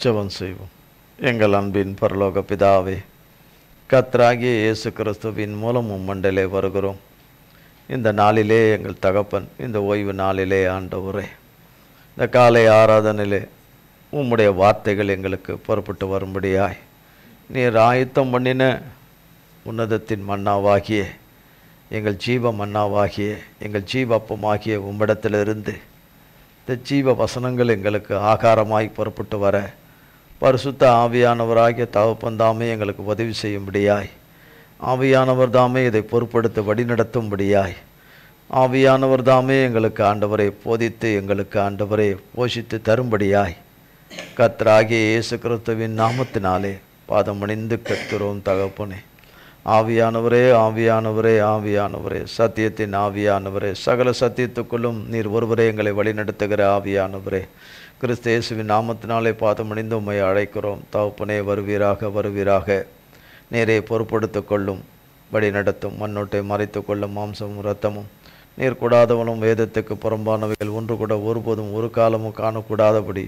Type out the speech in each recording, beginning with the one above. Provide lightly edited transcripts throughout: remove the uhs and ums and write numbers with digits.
ஜெபம் செய்வோம். எங்கள் அன்பின் பரலோக பிதாவே, கர்த்தராகிய இயேசு கிறிஸ்துவின் மூலம் உம்மண்டலே வருகிறோம். இந்த நாளிலே எங்கள் தகப்பன், இந்த ஓய்வு நாளிலே ஆண்டவரே, இந்த காலை ஆராதனையிலே உம்முடைய வார்த்தைகள் எங்களுக்கு புறப்பட்டு வரும்படியாய் நீர் ஆயத்தம் பண்ணின உன்னதத்தின் மன்னாவாகிய எங்கள் ஜீவ மன்னாவாகிய எங்கள் ஜீவப்பமாகிய உம்மிடத்திலிருந்து இந்த ஜீவ வசனங்கள் எங்களுக்கு ஆகாரமாய் புறப்பட்டு வர பரிசுத்த ஆவியானவராகிய தகப்பன்தாமே எங்களுக்கு உதவி செய்யும்படியாய், ஆவியானவர் தாமே இதை பொறுப்படுத்த வழிநடத்தும்படியாய், ஆவியானவர் தாமே எங்களுக்கு ஆண்டவரை போதித்து எங்களுக்கு ஆண்டவரை போஷித்து தரும்படியாய் கர்த்தராகிய இயேசு கிறிஸ்துவின் நாமத்தினாலே பாதமணிந்து கேட்கிறோம் தகப்பனே. ஆவியானவரே, ஆவியானவரே, ஆவியானவரே, சத்தியத்தின் ஆவியானவரே, சகல சத்தியத்துக்குள்ளும் நீர் ஒருவரே எங்களை வழிநடத்துகிற ஆவியானவரே, கிறிஸ்து இயேசுவின் நாமத்தினாலே பாதமணிந்து உம்மை அழைக்கிறோம் தகப்பனே. வருவீராக, வருவீராக. நீரே பொறுப்படுத்து கொள்ளும், வழி நடத்தும், மண்ணோட்டை மறைத்து கொள்ளும். மாம்சமும் இரத்தமும் நீர் கூடாதவனும் வேதத்துக்கு புறம்பானவைகள் ஒன்று கூட ஒருபோதும் ஒரு காலமும் காணக்கூடாதபடி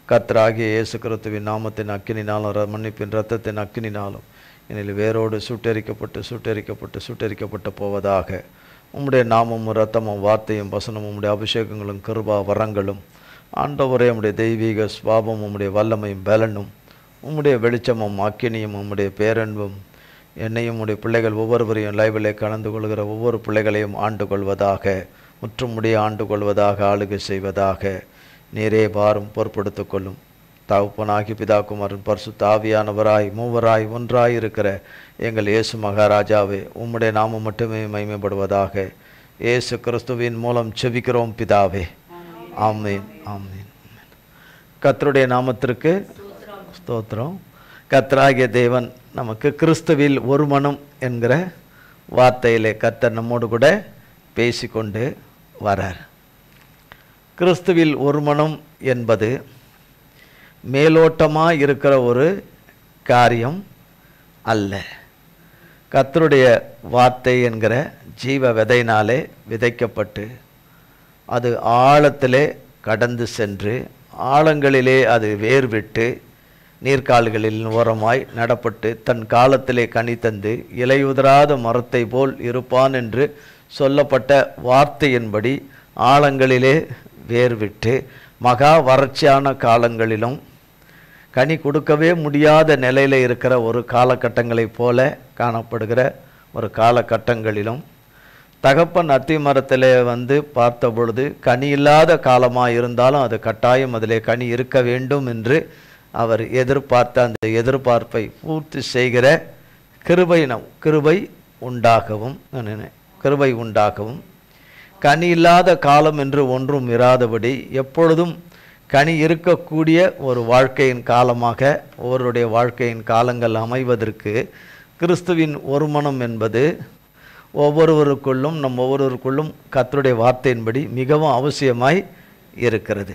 கர்த்தராகிய இயேசு கிறிஸ்துவின் நாமத்தின் அக்கினினாலும் மன்னிப்பின் இரத்தத்தின் அக்கினினாலும் எனில் வேரோடு சுட்டெரிக்கப்பட்டு போவதாக. உம்முடைய நாமமும் இரத்தமும் வார்த்தையும் வசனமும் உம்முடைய அபிஷேகங்களும் கிருபா வரங்களும் ஆண்டவரே, உம்முடைய தெய்வீக சுவாபம், உம்முடைய வல்லமையும் பலனும், உம்முடைய வெளிச்சமும் அக்கினியும், உம்முடைய பேரன்பும் என்னையும் உம்முடைய பிள்ளைகள் ஒவ்வொருவரையும் லைவிலே கலந்து கொள்கிற ஒவ்வொரு பிள்ளைகளையும் ஆண்டு கொள்வதாக, முற்றுமுடிய ஆண்டு கொள்வதாக, ஆளுகை செய்வதாக. நீரே பாரும் பொறுப்படுத்து கொள்ளும். தகப்பனாகி பிதாகுமாரன் பரிசுத்த ஆவியானவராய் மூவராய் ஒன்றாய் இருக்கிற எங்கள் இயேசு மகாராஜாவே, உம்முடைய நாமம் மட்டுமே மகிமைப்படுவதாக. இயேசு கிறிஸ்துவின் மூலம் செபிக்கிறோம் பிதாவே. ஆமீன், ஆமீன். கர்த்தருடைய நாமத்திற்கு ஸ்தோத்திரம். கர்த்தராகிய தேவன் நமக்கு கிறிஸ்துவில் ஒரு மனம் என்கிற வார்த்தையிலே கர்த்தர் நம்மோடு கூட பேசிக்கொண்டு வரார். கிறிஸ்துவில் ஒரு மனம் என்பது மேலோட்டமாக இருக்கிற ஒரு காரியம் அல்ல. கர்த்தருடைய வார்த்தை என்கிற ஜீவ விதையினாலே விதைக்கப்பட்டு அது ஆழத்திலே கடந்து சென்று ஆழங்களிலே அது வேர்விட்டு நீர்க்கால்களில் ஓரமாய் நடப்பட்டு தன் காலத்திலே கனி தந்து இலையுதிராத மரத்தை போல் இருப்பான் என்று சொல்லப்பட்ட வார்த்தையின்படி ஆழங்களிலே வேர்விட்டு மகா வறட்சியான காலங்களிலும் கனி கொடுக்கவே முடியாத நிலையில் இருக்கிற ஒரு காலகட்டங்களைப் போல காணப்படுகிற ஒரு காலகட்டங்களிலும் தகப்பன் அத்தி மரத்தில் பார்த்த பொழுது கனி இல்லாத காலமாக இருந்தாலும் அது கட்டாயம் அதிலே கனி இருக்க வேண்டும் என்று அவர் எதிர்பார்த்த அந்த எதிர்பார்ப்பை பூர்த்தி செய்கிற கிருபை உண்டாகவும் கனி இல்லாத காலம் என்று ஒன்றும் இராதபடி எப்பொழுதும் கனி இருக்கக்கூடிய ஒரு வாழ்க்கையின் காலமாக ஒவ்வொருடைய வாழ்க்கையின் காலங்கள் அமைவதற்கு கிறிஸ்துவின் ஒரு மனம் என்பது ஒவ்வொருவருக்குள்ளும் கர்த்தருடைய வார்த்தையின்படி மிகவும் அவசியமாய் இருக்கிறது.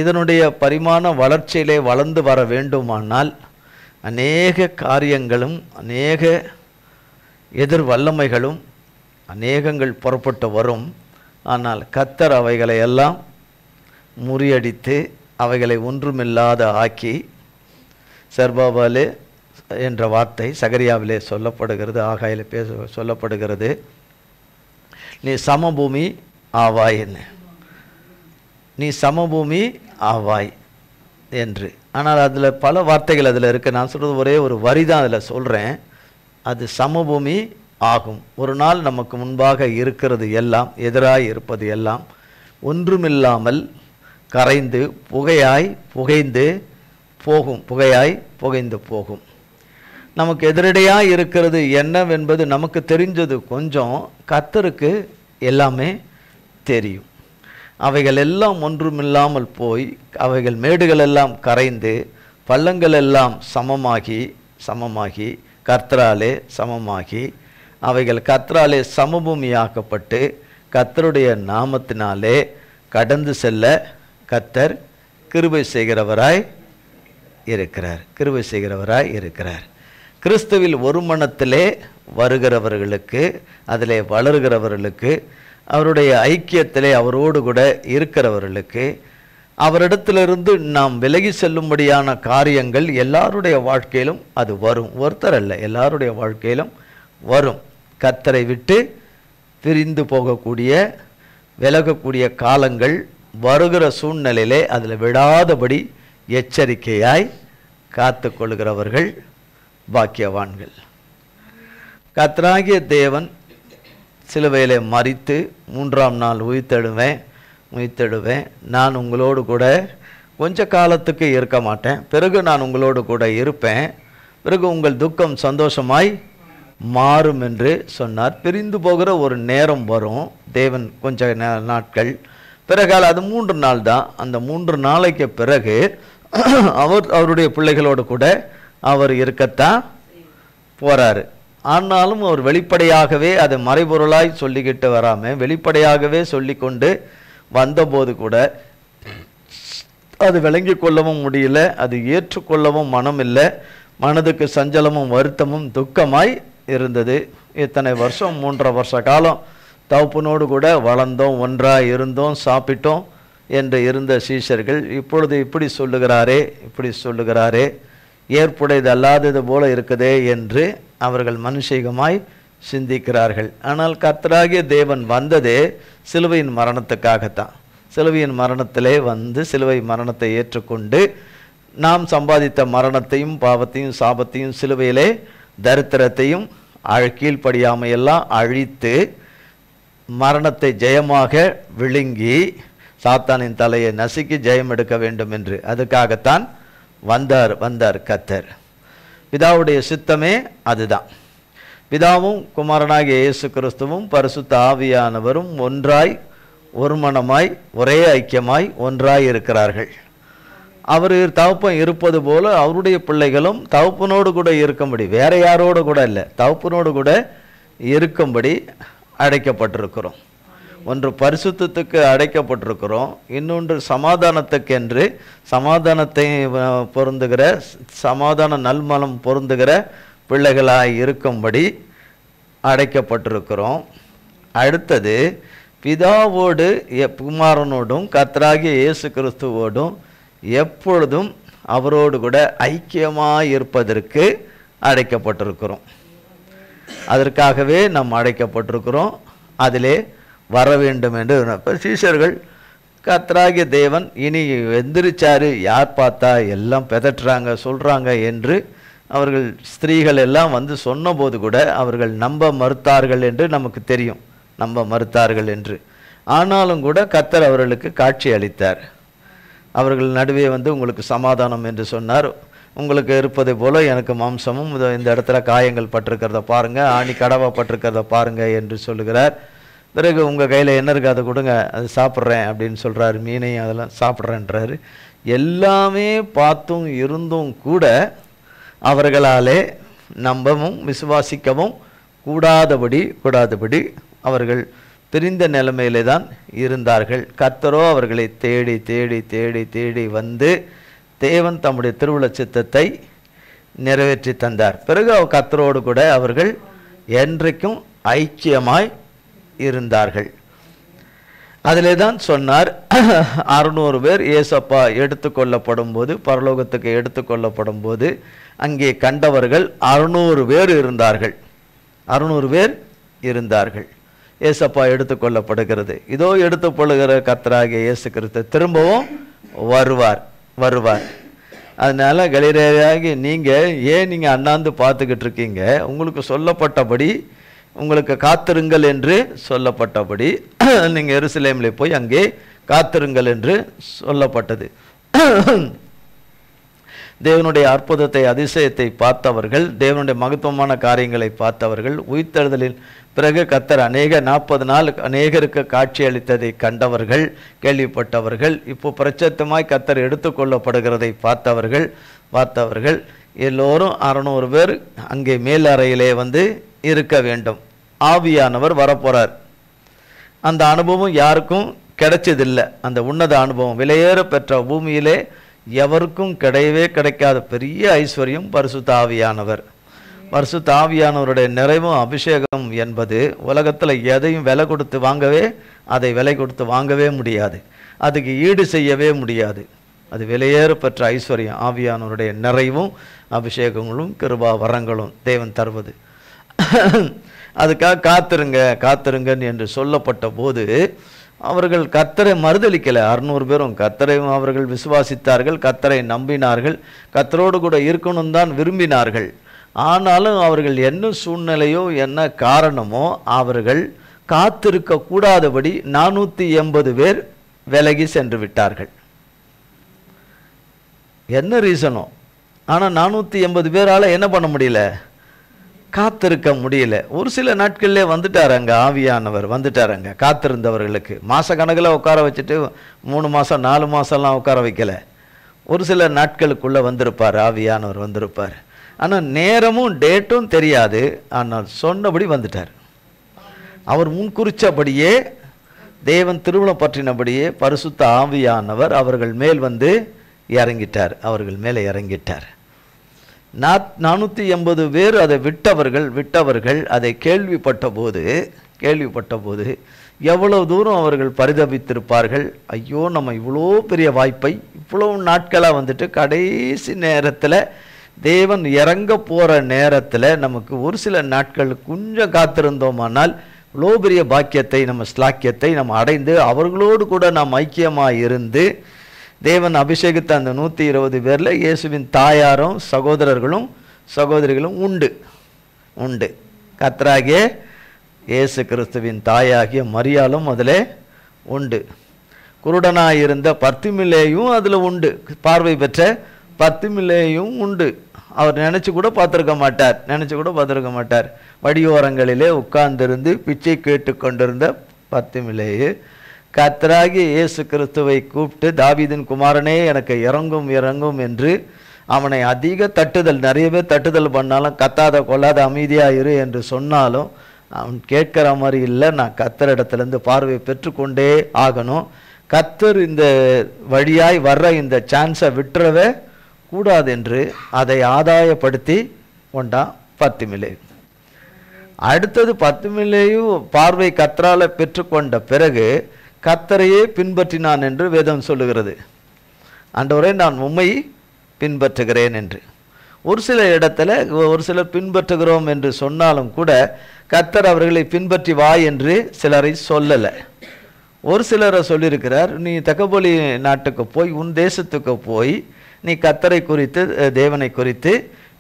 இதனுடைய பரிமாண வளர்ச்சியிலே வளர்ந்து வர வேண்டுமானால் அநேக காரியங்களும் அநேக எதிர் வல்லமைகளும் அநேகங்கள் புறப்பட்டு வரும். ஆனால் கர்த்தர் அவைகளை எல்லாம் முறியடித்து அவைகளை ஒன்றுமில்லாத ஆக்கி, சர்பாபாலே என்ற வார்த்தை சகரியாவிலே சொல்லப்படுகிறது, ஆகாயிலே சொல்லப்படுகிறது, நீ சமபூமி ஆவாய் என்ன, நீ சமபூமி ஆவாய் என்று. ஆனால் அதில் பல வார்த்தைகள் அதில் இருக்குது. நான் சொல்கிறது ஒரே ஒரு வரி தான் அதில் சொல்கிறேன். அது சமபூமி ஆகும். ஒரு நாள் நமக்கு முன்பாக இருக்கிறது எல்லாம், எதிராய் இருப்பது எல்லாம் ஒன்றுமில்லாமல் கரைந்து புகைந்து போகும். நமக்கு எதிரடையாக இருக்கிறது என்னவென்பது நமக்கு தெரிஞ்சது கொஞ்சம், கர்த்தருக்கு எல்லாமே தெரியும். அவைகள் எல்லாம் ஒன்றுமில்லாமல் போய் அவைகள் மேடுகள் எல்லாம் கரைந்து பள்ளங்கள் எல்லாம் சமமாகி கர்த்தராலே சமமாகி அவைகள் கர்த்தராலே சமபூமியாக்கப்பட்டு கர்த்தருடைய நாமத்தினாலே கடந்து செல்ல கர்த்தர் கிருபை செய்கிறவராய் இருக்கிறார். கிறிஸ்துவில் ஒரு மனத்திலே வருகிறவர்களுக்கு, அதிலே வளர்கிறவர்களுக்கு, அவருடைய ஐக்கியத்திலே அவரோடு கூட இருக்கிறவர்களுக்கு அவரிடத்திலிருந்து நாம் விலகி செல்லும்படியான காரியங்கள் எல்லாருடைய வாழ்க்கையிலும் அது வரும். ஒருத்தர் அல்ல, எல்லாருடைய வாழ்க்கையிலும் வரும். கர்த்தரை விட்டு பிரிந்து போகக்கூடிய விலகக்கூடிய காலங்கள் வருகிற சூழ்நிலையிலே அதில் விடாதபடி எச்சரிக்கையாய் காத்து கொள்கிறவர்கள் பாக்கியவான்கள். கர்த்தராகிய தேவன் சிலுவையிலே மரித்து 3ஆம் நாள் உயிர்த்தெழுவேன், நான் உங்களோடு கூட கொஞ்ச காலத்துக்கு இருக்க மாட்டேன், பிறகு நான் உங்களோடு கூட இருப்பேன், பிறகு உங்கள் துக்கம் சந்தோஷமாய் மாறும் என்று சொன்னார். பிரிந்து போகிற ஒரு நேரம் வரும், தேவன் கொஞ்ச நாட்கள், பிறகு அது 3 நாள் தான். அந்த 3 நாளைக்கு பிறகு அவருடைய பிள்ளைகளோடு கூட அவர் இருக்கத்தான் போறாரு. ஆனாலும் அவர் வெளிப்படையாகவே அதை மறைபொருளாய் சொல்லிக்கிட்டு வராமல் வெளிப்படையாகவே சொல்லி கொண்டு வந்தபோது கூட அது விளங்கி கொள்ளவும் முடியல, அது ஏற்றுக்கொள்ளவும் மனம் இல்லை, மனதுக்கு சஞ்சலமும் வருத்தமும் துக்கமாய் இருந்தது. இத்தனை வருஷம் 3.5 வருஷ காலம் தகப்பனோடு கூட வளர்ந்தோம், ஒன்றாய் இருந்தோம், சாப்பிட்டோம் என்று இருந்த சீஷர்கள் இப்பொழுது இப்படி சொல்லுகிறாரே, ஏற்புடையது அல்லாதது போல இருக்குதே என்று அவர்கள் மனுஷீகமாய் சிந்திக்கிறார்கள். ஆனால் கர்த்தராகிய தேவன் வந்ததே சிலுவையின் மரணத்துக்காகத்தான். சிலுவையின் மரணத்திலே வந்து சிலுவை மரணத்தை ஏற்றுக்கொண்டு நாம் சம்பாதித்த மரணத்தையும் பாவத்தையும் சாபத்தையும் சிலுவையிலே தரித்திரத்தையும் கீழ்ப்படியாமையெல்லாம் அழித்து மரணத்தை ஜெயமாக விழுங்கி சாத்தானின் தலையை நசுக்கி ஜெயம் எடுக்க வேண்டும் என்று அதுக்காகத்தான் வந்தார் கர்த்தர். பிதாவுடைய சித்தமே அதுதான். பிதாவும் குமாரனாகிய இயேசு கிறிஸ்துவும் பரிசுத்த ஆவியானவரும் ஒன்றாய் ஒரு மனமாய் ஒரே ஐக்கியமாய் ஒன்றாய் இருக்கிறார்கள். அவர் தகப்பன் இருப்பது போல அவருடைய பிள்ளைகளும் தகப்பனோடு கூட இருக்கும்படி, வேற யாரோடு கூட இல்லை, தகப்பனோடு கூட இருக்கும்படி அடைக்கப்பட்டிருக்கிறோம். ஒன்று பரிசுத்தத்துக்கு அடைக்கப்பட்டிருக்கிறோம், இன்னொன்று சமாதானத்துக்கென்று சமாதானத்தை பொருந்துகிற சமாதான நல்மனம் பொருந்துகிற பிள்ளைகளாய் இருக்கும்படி அடைக்கப்பட்டிருக்கிறோம். அடுத்தது பிதாவோடு குமாரனோடும் கர்த்தராகிய இயேசு கிறிஸ்துவோடும் எப்பொழுதும் அவரோடு கூட ஐக்கியமாய் இருப்பதற்கு அடைக்கப்பட்டிருக்கிறோம். அதற்காகவே நாம் அடைக்கப்பட்டிருக்கிறோம், அதிலே வர வேண்டும் என்று. சீஷர்கள் கர்த்தராகிய தேவன் இனி எந்திரிச்சாரு, யார் பார்த்தா எல்லாம் பெதட்டுறாங்க சொல்கிறாங்க என்று அவர்கள் ஸ்திரீகள் எல்லாம் வந்து சொன்னபோது கூட அவர்கள் நம்ப மறுத்தார்கள் என்று நமக்கு தெரியும், நம்ப மறுத்தார்கள் என்று. ஆனாலும் கூட கர்த்தர் அவர்களுக்கு காட்சி அளித்தார். அவர்கள் நடுவே வந்து உங்களுக்கு சமாதானம் என்று சொன்னார். உங்களுக்கு இருப்பதை போல எனக்கு மாம்சமும் இந்த இடத்துல காயங்கள் பட்டிருக்கிறத பாருங்கள், ஆணி கடவா பட்டிருக்கிறத பாருங்கள் என்று சொல்லுகிறார். பிறகு உங்கள் கையில் என்ன இருக்குது அதை கொடுங்க, அது சாப்பிட்றேன் அப்படின்னு சொல்கிறாரு. மீனையும் அதெல்லாம் சாப்பிட்றேன்றாரு. எல்லாமே பார்த்தும் இருந்தும் கூட அவர்களாலே நம்பவும் விசுவாசிக்கவும் கூடாதபடி அவர்கள் பிரிந்த நிலைமையிலே தான் இருந்தார்கள். கர்த்தரோ அவர்களை தேடி தேடி தேடி தேடி வந்து தேவன் தம்முடைய திருவுள சித்தத்தை நிறைவேற்றி தந்தார். பிறகு கர்த்தரோடு கூட அவர்கள் என்றைக்கும் ஐக்கியமாய் இருந்தார்கள். அதிலே தான் சொன்னார், 600 பேர் ஏசப்பா எடுத்துக்கொள்ளப்படும் போது, பரலோகத்துக்கு எடுத்துக்கொள்ளப்படும் போது அங்கே கண்டவர்கள் 600 பேர் இருந்தார்கள். 600 பேர் இருந்தார்கள். ஏசப்பா எடுத்துக்கொள்ளப்படுகிறது. இதோ எடுத்துக்கொள்ளுகிற கர்த்தராகிய இயேசு கிறிஸ்து திரும்பவும் வருவார். அதனால கலிலேயாகி நீங்கள் அண்ணாந்து பார்த்துக்கிட்டு இருக்கீங்க, உங்களுக்கு சொல்லப்பட்டபடி உங்களுக்கு காத்திருங்கள் என்று சொல்லப்பட்டபடி நீங்கள் எருசலேமில் போய் அங்கே காத்திருங்கள் என்று சொல்லப்பட்டது. தேவனுடைய அற்புதத்தை அதிசயத்தை பார்த்தவர்கள், தேவனுடைய மகத்துவமான காரியங்களை பார்த்தவர்கள், உயிர்த்தெழுதலின் பிறகு கர்த்தர் 40 நாள் அநேகருக்கு காட்சி அளித்ததை கண்டவர்கள், கேள்விப்பட்டவர்கள், இப்போ பிரச்சத்தமாய் கர்த்தர் எடுத்துக்கொள்ளப்படுகிறதை பார்த்தவர்கள் எல்லோரும் 600 பேர் அங்கே மேல் அறையிலே வந்து இருக்க வேண்டும். ஆவியானவர் வரப்போறார். அந்த அனுபவம் யாருக்கும் கிடைச்சதில்லை. அந்த உன்னத அனுபவம் விலையேற பெற்ற பூமியிலே எவருக்கும் கிடைக்காத பெரிய ஐஸ்வர்யம் பரிசுத்த ஆவியானவர். பரிசுத்த ஆவியானவருடைய நிறைவும் அபிஷேகம் என்பது உலகத்தில் எதையும் விலை கொடுத்து வாங்கவே முடியாது. அதுக்கு ஈடு செய்யவே முடியாது. அது விலையேற பெற்ற ஐஸ்வர்யம், ஆவியானவருடைய நிறைவும் அபிஷேகங்களும் கிருபா வரங்களும் தேவன் தருவது. அதுக்காக காத்திருங்கன்னு என்று சொல்லப்பட்ட போது அவர்கள் கர்த்தரை மறுதலிக்கலை. 600 பேரும் கர்த்தரையும் அவர்கள் விசுவாசித்தார்கள், கர்த்தரை நம்பினார்கள், கர்த்தரோடு கூட இருக்கணும் தான் விரும்பினார்கள். ஆனாலும் அவர்கள் என்ன சூழ்நிலையோ என்ன காரணமோ அவர்கள் காத்திருக்க கூடாதபடி 480 பேர் விலகி சென்று விட்டார்கள். என்ன ரீசனோ, ஆனால் 480 பேரால் என்ன பண்ண முடியல, காத்திருக்க முடியல. ஒரு சில நாட்கள்லே வந்துட்டாரங்க, ஆவியானவர் வந்துட்டாரங்க. காத்திருந்தவர்களுக்கு மாத கணக்கில் உட்கார வச்சுட்டு 3 மாதம் 4 மாதம்லாம் உட்கார வைக்கலை. ஒரு சில நாட்களுக்குள்ளே வந்திருப்பார், ஆவியானவர் வந்திருப்பார். ஆனால் நேரமும் டேட்டும் தெரியாது, ஆனால் சொன்னபடி வந்துட்டார். அவர் முன்குறிச்சபடியே தேவன் திருவிழம் பற்றினபடியே பரிசுத்த ஆவியானவர் அவர்கள் மேல் வந்து இறங்கிட்டார், அவர்கள் மேலே இறங்கிட்டார். 480 பேர் அதை விட்டவர்கள் அதை கேள்விப்பட்ட போது எவ்வளவு தூரம் அவர்கள் பரிதபித்திருப்பார்கள். ஐயோ, நம்ம இவ்வளோ பெரிய வாய்ப்பை இவ்வளவு நாட்களாக வந்துட்டு கடைசி நேரத்தில் தேவன் இறங்க போகிற நேரத்தில் நமக்கு ஒரு சில நாட்கள் கொஞ்சம் காத்திருந்தோமானால் இவ்வளோ பெரிய பாக்கியத்தை ஸ்லாக்கியத்தை நம்ம அடைந்து அவர்களோடு கூட நாம் ஐக்கியமாக இருந்து தேவன் அபிஷேகித்த அந்த 120 பேரில் இயேசுவின் தாயாரும் சகோதரர்களும் சகோதரிகளும் உண்டு. கர்த்தராகிய இயேசு கிறிஸ்துவின் தாயாகிய மரியாளும் அதில் உண்டு. குருடனாயிருந்த பர்த்திமிலேயும் அதில் உண்டு. பார்வை பெற்ற பர்த்திமிலேயும் உண்டு. அவர் நினச்சி கூட பார்த்துருக்க மாட்டார். வடியோரங்களிலே உட்கார்ந்திருந்து பிச்சை கேட்டு கொண்டிருந்த பர்த்திமிலேயு கர்த்தராகிய இயேசு கிறிஸ்துவை கூப்பிட்டு, தாவீதின் குமாரனே எனக்கு இறங்கும் என்று அவனை அதிக தட்டுதல், நிறைய பேர் தட்டுதல் பண்ணாலும் கத்தாத கொள்ளாத அமைதியாக இரு என்று சொன்னாலும் அவன் கேட்குற மாதிரி இல்லை. நான் கர்த்தர் இடத்துலேருந்து பார்வையை பெற்றுக்கொண்டே ஆகணும். கர்த்தர் இந்த வழியாய் வர்ற இந்த சான்ஸை விட்டுறவே கூடாது என்று அதை ஆதாயப்படுத்தி கொண்டான் பர்த்திமிலேயு. அடுத்தது பர்த்திமிலேயு பார்வை கர்த்தரால் பெற்றுக்கொண்ட பிறகு கர்த்தரையே பின்பற்றினான் என்று வேதம் சொல்லுகிறது. ஆண்டவரே, நான் உம்மை பின்பற்றுகிறேன் என்று. ஒரு சில இடத்துல ஒரு சிலர் பின்பற்றுகிறோம் என்று சொன்னாலும் கூட கர்த்தர் அவர்களை பின்பற்றி வா என்று சிலரை சொல்லலை. ஒரு சிலரை சொல்லியிருக்கிறார், நீ தெக்கப்போலி நாட்டுக்கு போய் உன் தேசத்துக்கு போய் நீ கர்த்தரை குறித்து தேவனை குறித்து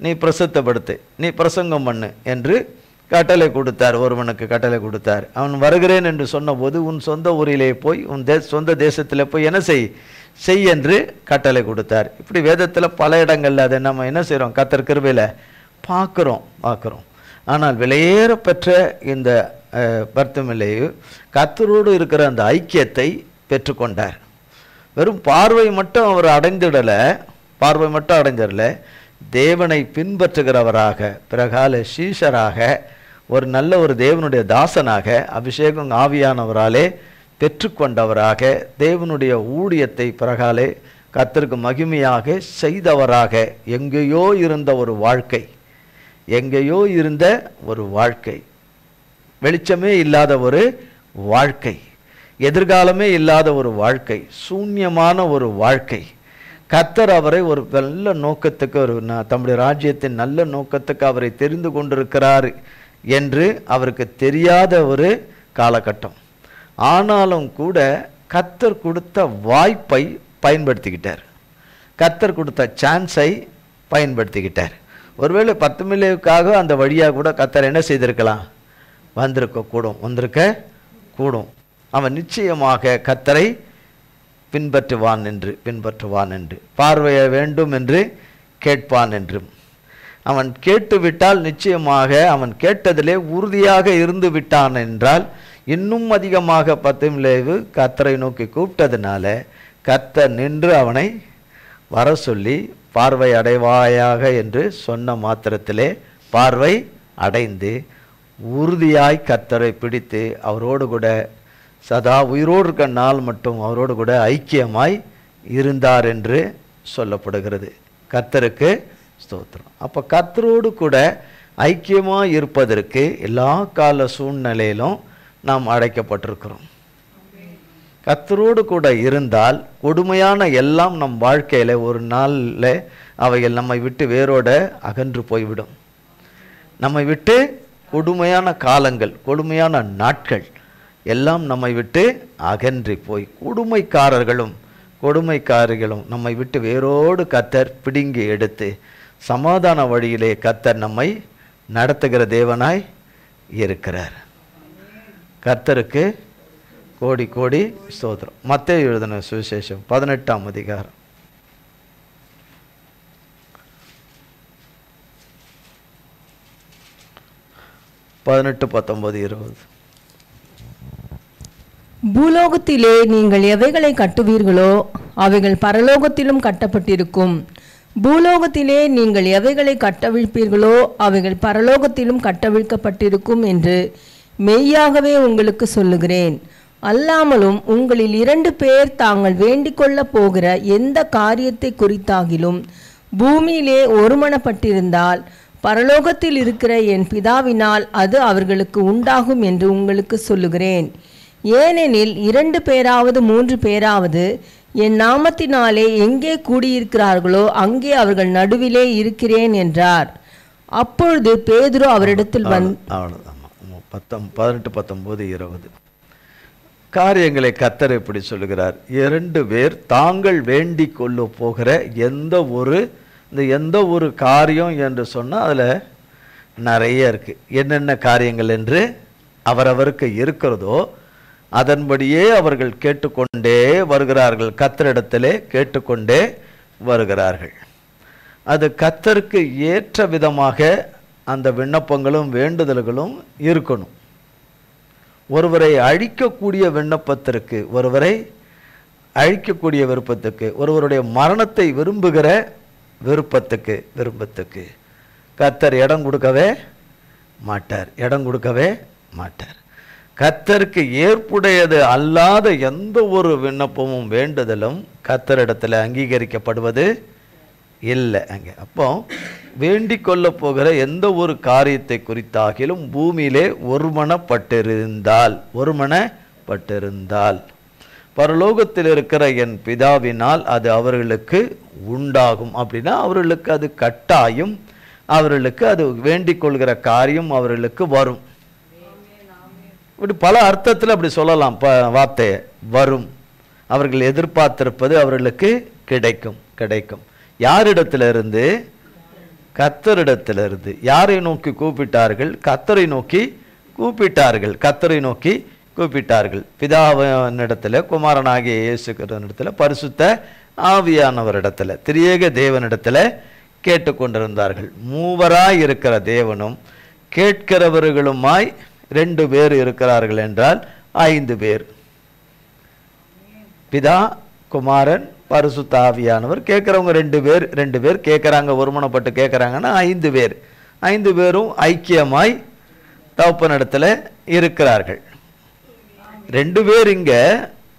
நீ பிரசித்தப்படுத்து, நீ பிரசங்கம் பண்ணு என்று கட்டளை கொடுத்தார். ஒருவனுக்கு கட்டளை கொடுத்தார். அவன் வருகிறேன் என்று சொன்னபோது உன் சொந்த ஊரிலே போய் உன் சொந்த தேசத்தில் போய் என்ன செய் என்று கட்டளை கொடுத்தார். இப்படி வேதத்தில் பல இடங்களில் அதை நம்ம என்ன செய்கிறோம், கர்த்தர் கிருபையில் பார்க்குறோம். ஆனால் விலையேற பெற்ற இந்த பர்த்திமிலேயு கர்த்தரோடு இருக்கிற அந்த ஐக்கியத்தை பெற்றுக்கொண்டார். வெறும் பார்வை மட்டும் அவர் அடைஞ்சிடல, தேவனை பின்பற்றுகிறவராக, பிறகால சீஷராக, ஒரு தேவனுடைய தாசனாக, அபிஷேகம் ஆவியானவராலே பெற்றுக்கொண்டவராக, தேவனுடைய ஊழியத்தை பிறகாலே கர்த்தருக்கு மகிமையாக செய்தவராக, எங்கேயோ இருந்த ஒரு வாழ்க்கை, வெளிச்சமே இல்லாத ஒரு வாழ்க்கை, எதிர்காலமே இல்லாத ஒரு வாழ்க்கை, சூன்யமான ஒரு வாழ்க்கை, கர்த்தர் அவரை ஒரு நல்ல நோக்கத்துக்கு, தம்முடைய ராஜ்யத்தின் நல்ல நோக்கத்துக்கு அவரை தெரிந்து கொண்டிருக்கிறார் என்று அவருக்கு தெரியாத ஒரு காலகட்டம். ஆனாலும் கூட கர்த்தர் கொடுத்த வாய்ப்பை பயன்படுத்திக்கிட்டார், கர்த்தர் கொடுத்த சான்ஸை பயன்படுத்திக்கிட்டார். ஒருவேளை பர்த்திமிலேயுக்காக அந்த வழியாக கூட கர்த்தர் என்ன செய்திருக்கலாம், வந்திருக்க கூடும். அவன் நிச்சயமாக கர்த்தரை பின்பற்றுவான் என்று, பார்வைய வேண்டும் என்று கேட்பான் என்றும், அவன் கேட்டுவிட்டால் நிச்சயமாக அவன் கேட்டதிலே உறுதியாக இருந்து விட்டான் என்றால் இன்னும் அதிகமாக பர்த்திமிலேயு கர்த்தரை நோக்கி கூப்பிட்டதுனால கர்த்தர் நின்று அவனை வர சொல்லி பார்வை அடைவாயாக என்று சொன்ன மாத்திரத்திலே பார்வை அடைந்து உறுதியாய் கர்த்தரை பிடித்து அவரோடு கூட சதா உயிரோடு இருக்க நாள் மட்டும் அவரோடு கூட ஐக்கியமாய் இருந்தார் என்று சொல்லப்படுகிறது. கர்த்தருக்கு ஸ்தோத்திரம். அப்போ கர்த்தரோடு கூட ஐக்கியமாக இருப்பதற்கு எல்லா கால சூழ்நிலையிலும் நாம் அழைக்கப்பட்டிருக்கிறோம். கர்த்தரோடு கூட இருந்தால் கொடுமையான எல்லாம் நம் வாழ்க்கையில் ஒரு நாளில் அவைகள் நம்மை விட்டு வேரோட அகன்று போய்விடும். நம்மை விட்டு கொடுமையான காலங்கள், கொடுமையான நாட்கள் எல்லாம் நம்மை விட்டு அகன்றி போய் கொடுமைக்காரர்களும் நம்மை விட்டு வேரோடு கர்த்தர் பிடுங்கி எடுத்து சமாதான வழியிலே கர்த்தர் நம்மை நடத்துகிற தேவனாய் இருக்கிறார். கர்த்தருக்கு கோடி கோடி ஸ்தோத்திரம். மத்தேயு எழுதின சுவிசேஷம் 18ஆம் அதிகாரம் 18, 19, 20. பூலோகத்திலே நீங்கள் எவைகளை கட்டுவீர்களோ அவைகள் பரலோகத்திலும் கட்டப்பட்டிருக்கும். பூலோகத்திலே நீங்கள் எவைகளை கட்டவிழ்ப்பீர்களோ அவைகள் பரலோகத்திலும் கட்டவிழ்க்கப்பட்டிருக்கும் என்று மெய்யாகவே உங்களுக்கு சொல்லுகிறேன். அல்லாமலும் உங்களில் 2 பேர் தாங்கள் வேண்டிக் கொள்ள போகிற எந்த காரியத்தை குறித்தாகிலும் பூமியிலே ஒருமனப்பட்டிருந்தால் பரலோகத்தில் இருக்கிற என் பிதாவினால் அது அவர்களுக்கு உண்டாகும் என்று உங்களுக்கு சொல்லுகிறேன். ஏனெனில் 2 பேராவது 3 பேராவது என் நாமத்தினாலே எங்கே கூடியிருக்கிறார்களோ அங்கே அவர்கள் நடுவிலே இருக்கிறேன் என்றார். அப்பொழுது பேதுரு அவரிடத்தில் 18, 19, 20 காரியங்களை கர்த்தர் இப்படி சொல்லுகிறார். 2 பேர் தாங்கள் வேண்டிக் கொள்ள போகிற எந்த ஒரு காரியம் என்று சொன்னால் அதில் நிறைய இருக்குது. என்னென்ன காரியங்கள் என்று அவரவருக்கு இருக்கிறதோ அதன்படியே அவர்கள் கேட்டுக்கொண்டே வருகிறார்கள். கர்த்தரிடத்திலே கேட்டுக்கொண்டே வருகிறார்கள். அது கர்த்தருக்கு ஏற்ற விதமாக அந்த விண்ணப்பங்களும் வேண்டுதல்களும் இருக்கணும். ஒருவரை அழிக்கக்கூடிய விண்ணப்பத்திற்கு, ஒருவரை அழிக்கக்கூடிய விருப்பத்துக்கு, ஒருவருடைய மரணத்தை விரும்புகிற விருப்பத்துக்கு கர்த்தர் இடம் கொடுக்கவே மாட்டார். கர்த்தருக்கு ஏற்புடையது அல்லாத எந்த ஒரு விண்ணப்பமும் வேண்டுதலும் கர்த்தரிடத்தில் அங்கீகரிக்கப்படுவது இல்லை. அங்கே அப்போ வேண்டிக் கொள்ள போகிற எந்த ஒரு காரியத்தை குறித்தாகிலும் பூமியிலே ஒருமனப்பட்டிருந்தால் பரலோகத்தில் இருக்கிற என் பிதாவினால் அது அவர்களுக்கு உண்டாகும். அப்படின்னா அவர்களுக்கு அது கட்டாயம், அவர்களுக்கு அது வேண்டிக் கொள்கிற காரியம் அவர்களுக்கு வரும். இப்படி பல அர்த்தத்தில் அப்படி சொல்லலாம். வார்த்தையை வரும், அவர்கள் எதிர்பார்த்திருப்பது அவர்களுக்கு கிடைக்கும். யாரிடத்திலிருந்து? கர்த்தரிடத்திலிருந்து. யாரை நோக்கி கூப்பிட்டார்கள்? கர்த்தரை நோக்கி கூப்பிட்டார்கள். பிதாவினிடத்தில், குமாரனாகிய இயேசுவினிடத்தில், பரிசுத்த ஆவியானவரிடத்தில், திரியேக தேவனிடத்தில் கேட்டுக்கொண்டிருந்தார்கள். மூவராய் இருக்கிற தேவனும் கேட்கிறவர்களுமாய் 2 பேர் இருக்கிறார்கள் என்றால் 5 பேர். பிதா, குமாரன், பரிசுத்த ஆவியானவர். கேட்குறவங்க 2 பேர் கேட்குறாங்க, ஒருமனப்பட்டு கேட்குறாங்கன்னா 5 பேர். 5 பேரும் ஐக்கியமாய் தகப்பனிடத்தில் இருக்கிறார்கள். 2 பேர் இங்கே,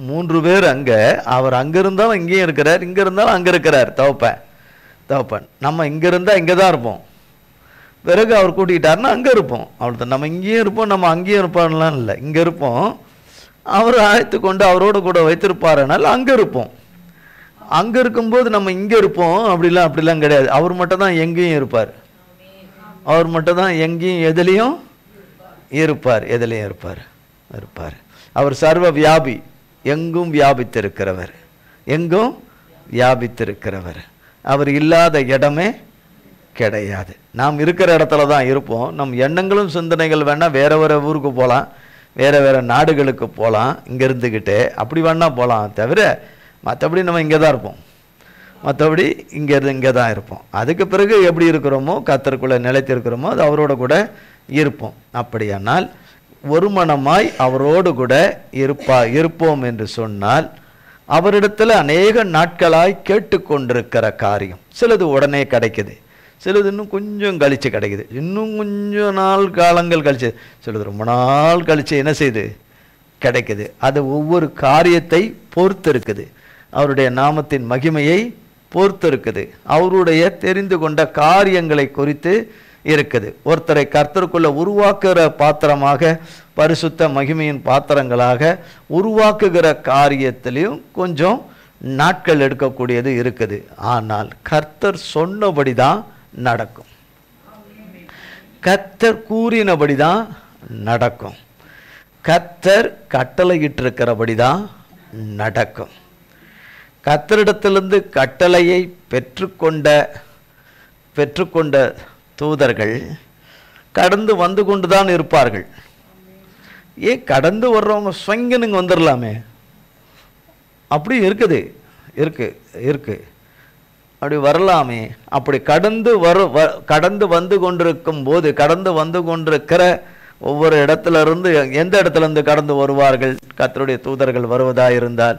3 பேர் அங்கே. அவர் அங்கே இருந்தாலும் இங்கேயும் இருக்கிறார், இங்கே இருந்தாலும் அங்கே இருக்கிறார் தகப்பன். நம்ம இங்கே இருந்தால் இங்கே தான் இருப்போம், பிறகு அவர் கூட்டிக்கிட்டாருன்னா அங்கே இருப்போம். அவ்வளோதான். நம்ம இங்கேயும் இருப்போம், நம்ம அங்கேயும் இருப்போம்லாம் இல்லை, இங்கே இருப்போம். அவர் அழைத்து கொண்டு அவரோடு கூட வைத்திருப்பாருனால அங்கே இருப்போம். அங்கே இருக்கும்போது நம்ம இங்கே இருப்போம் அப்படிலாம் கிடையாது. அவர் மட்டும் தான் எங்கேயும் இருப்பார். அவர் மட்டும் தான் எங்கேயும் எதுலேயும் இருப்பார். அவர் சர்வ வியாபி, எங்கும் வியாபித்திருக்கிறவர். அவர் இல்லாத இடமே கிடையாது. நாம் இருக்கிற இடத்துல தான் இருப்போம். நம் எண்ணங்களும் சிந்தனைகள் வேணால் வேற ஊருக்கு போகலாம், வேற நாடுகளுக்கு போகலாம், இங்கே இருந்துக்கிட்டே அப்படி வேணால் போகலாம். தவிர மற்றபடி நம்ம இங்கே தான் இருப்போம். மற்றபடி இங்கே தான் இருப்போம். அதுக்கு பிறகு எப்படி இருக்கிறோமோ, கர்த்தருக்குள்ளே நிலைத்திருக்கிறோமோ, அது அவரோட கூட இருப்போம். அப்படியானால் ஒரு மனமாய் அவரோடு கூட இருப்போம் என்று சொன்னால் அவரிடத்தில் அநேக நாட்களாய் கேட்டுக்கொண்டிருக்கிற காரியம் சிலது உடனே கிடைக்குது, சிலது இன்னும் கொஞ்சம் கழித்து கிடைக்குது, இன்னும் கொஞ்சம் காலங்கள் கழிச்சு, சிலது ரொம்ப நாள் கழித்து என்ன செய்யுது கிடைக்குது. அது ஒவ்வொரு காரியத்தை பொறுத்து இருக்குது. அவருடைய நாமத்தின் மகிமையை பொறுத்து இருக்குது. அவருடைய தெரிந்து கொண்ட காரியங்களை குறித்து இருக்குது. ஒருத்தரை கர்த்தருக்குள்ள உருவாக்குகிற பாத்திரமாக, பரிசுத்த மகிமையின் பாத்திரங்களாக உருவாக்குகிற காரியத்திலையும் கொஞ்சம் நாட்கள் எடுக்கக்கூடியது இருக்குது. ஆனால் கர்த்தர் சொன்னபடி தான் நடக்கும். கர்த்தர் கூறினபடி தான் நடக்கும். கர்த்தர் கட்டளையிட்டிருக்கிறபடி தான் நடக்கும். கர்த்தரிடத்திலிருந்து கட்டளையை பெற்றுக்கொண்ட தூதர்கள் கடந்து வந்து கொண்டு தான் இருப்பார்கள். ஏன் கடந்து வர்றவங்க ஸ்வங்கனுங்க வந்துடலாமே, அப்படி இருக்குது இருக்கு அப்படி வரலாமே. அப்படி கடந்து வந்து கொண்டிருக்கும் போது, கடந்து வந்து கொண்டிருக்கிற ஒவ்வொரு இடத்துல இருந்து, எந்த இடத்துல இருந்து கடந்து வருவார்கள்? கர்த்தருடைய தூதர்கள் வருவதா இருந்தால்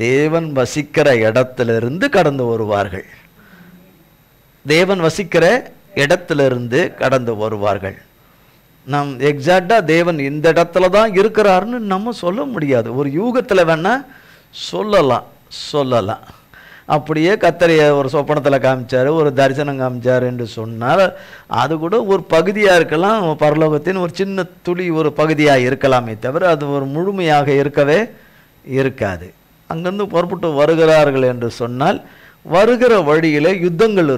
தேவன் வசிக்கிற இடத்திலிருந்து கடந்து வருவார்கள். தேவன் வசிக்கிற இடத்திலிருந்து கடந்து வருவார்கள். நம் எக்ஸாக்டா தேவன் இந்த இடத்துல தான் இருக்கிறாருன்னு நம்ம சொல்ல முடியாது. ஒரு யூகத்தில் வேணா சொல்லலாம். அப்படியே கர்த்தரைய ஒரு சொப்பனத்தில் காமிச்சாரு, ஒரு தரிசனம் காமிச்சார் என்று சொன்னால் அது கூட ஒரு பகுதியாக இருக்கலாம். பரலோகத்தின் ஒரு சின்ன துளி ஒரு பகுதியாக இருக்கலாமே தவிர அது ஒரு முழுமையாக இருக்கவே இருக்காது. அங்கிருந்து புறப்பட்டு வருகிறார்கள் என்று சொன்னால் வருகிற வழியிலே யுத்தங்கள்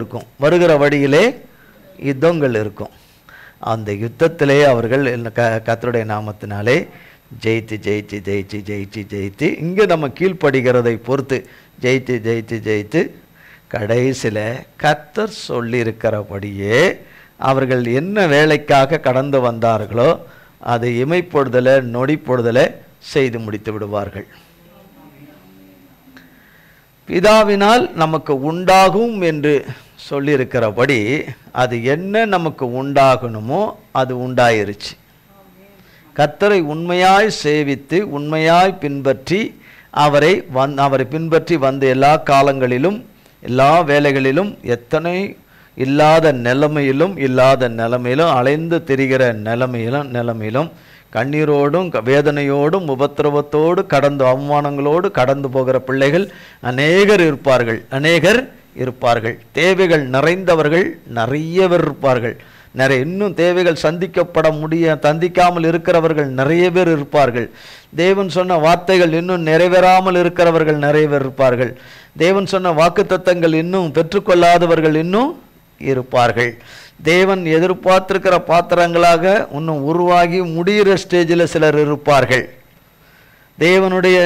இருக்கும். அந்த யுத்தத்திலே அவர்கள் கர்த்தருடைய நாமத்தினாலே ஜெயித்து இங்கே நம்ம கீழ்ப்படுகிறதை பொறுத்து ஜெயித்து கடைசியில் கர்த்தர் சொல்லியிருக்கிறபடியே அவர்கள் என்ன வேலைக்காக கடந்து வந்தார்களோ அதை இமைப்பொழுதலை நொடிப்பொழுதலை செய்து முடித்து விடுவார்கள். பிதாவினால் நமக்கு உண்டாகும் என்று சொல்லியிருக்கிறபடி அது என்ன நமக்கு உண்டாகணுமோ அது உண்டாயிருச்சு. கர்த்தரை உண்மையாய் சேவித்து உண்மையாய் பின்பற்றி அவரை பின்பற்றி வந்த எல்லா காலங்களிலும் எல்லா வேலைகளிலும் எத்தனை இல்லாத நிலைமையிலும் அலைந்து திரிகிற நிலைமையிலும் கண்ணீரோடும் வேதனையோடும் உபத்திரவத்தோடு கடந்து அவமானங்களோடு கடந்து போகிற பிள்ளைகள் அநேகர் இருப்பார்கள். தேவைகள் நிறைந்தவர்கள் நிறைய பேர் இருப்பார்கள். இன்னும் தேவைகள் சந்திக்காமல் இருக்கிறவர்கள் நிறைய பேர் இருப்பார்கள். தேவன் சொன்ன வார்த்தைகள் இன்னும் நிறைவேறாமல் இருக்கிறவர்கள் நிறைய பேர் இருப்பார்கள். தேவன் சொன்ன வாக்குத்தத்தங்கள் இன்னும் பெற்றுக்கொள்ளாதவர்கள் இன்னும் இருப்பார்கள். தேவன் எதிர்பார்த்திருக்கிற பாத்திரங்களாக இன்னும் உருவாகி முடிகிற ஸ்டேஜில் சிலர் இருப்பார்கள். தேவனுடைய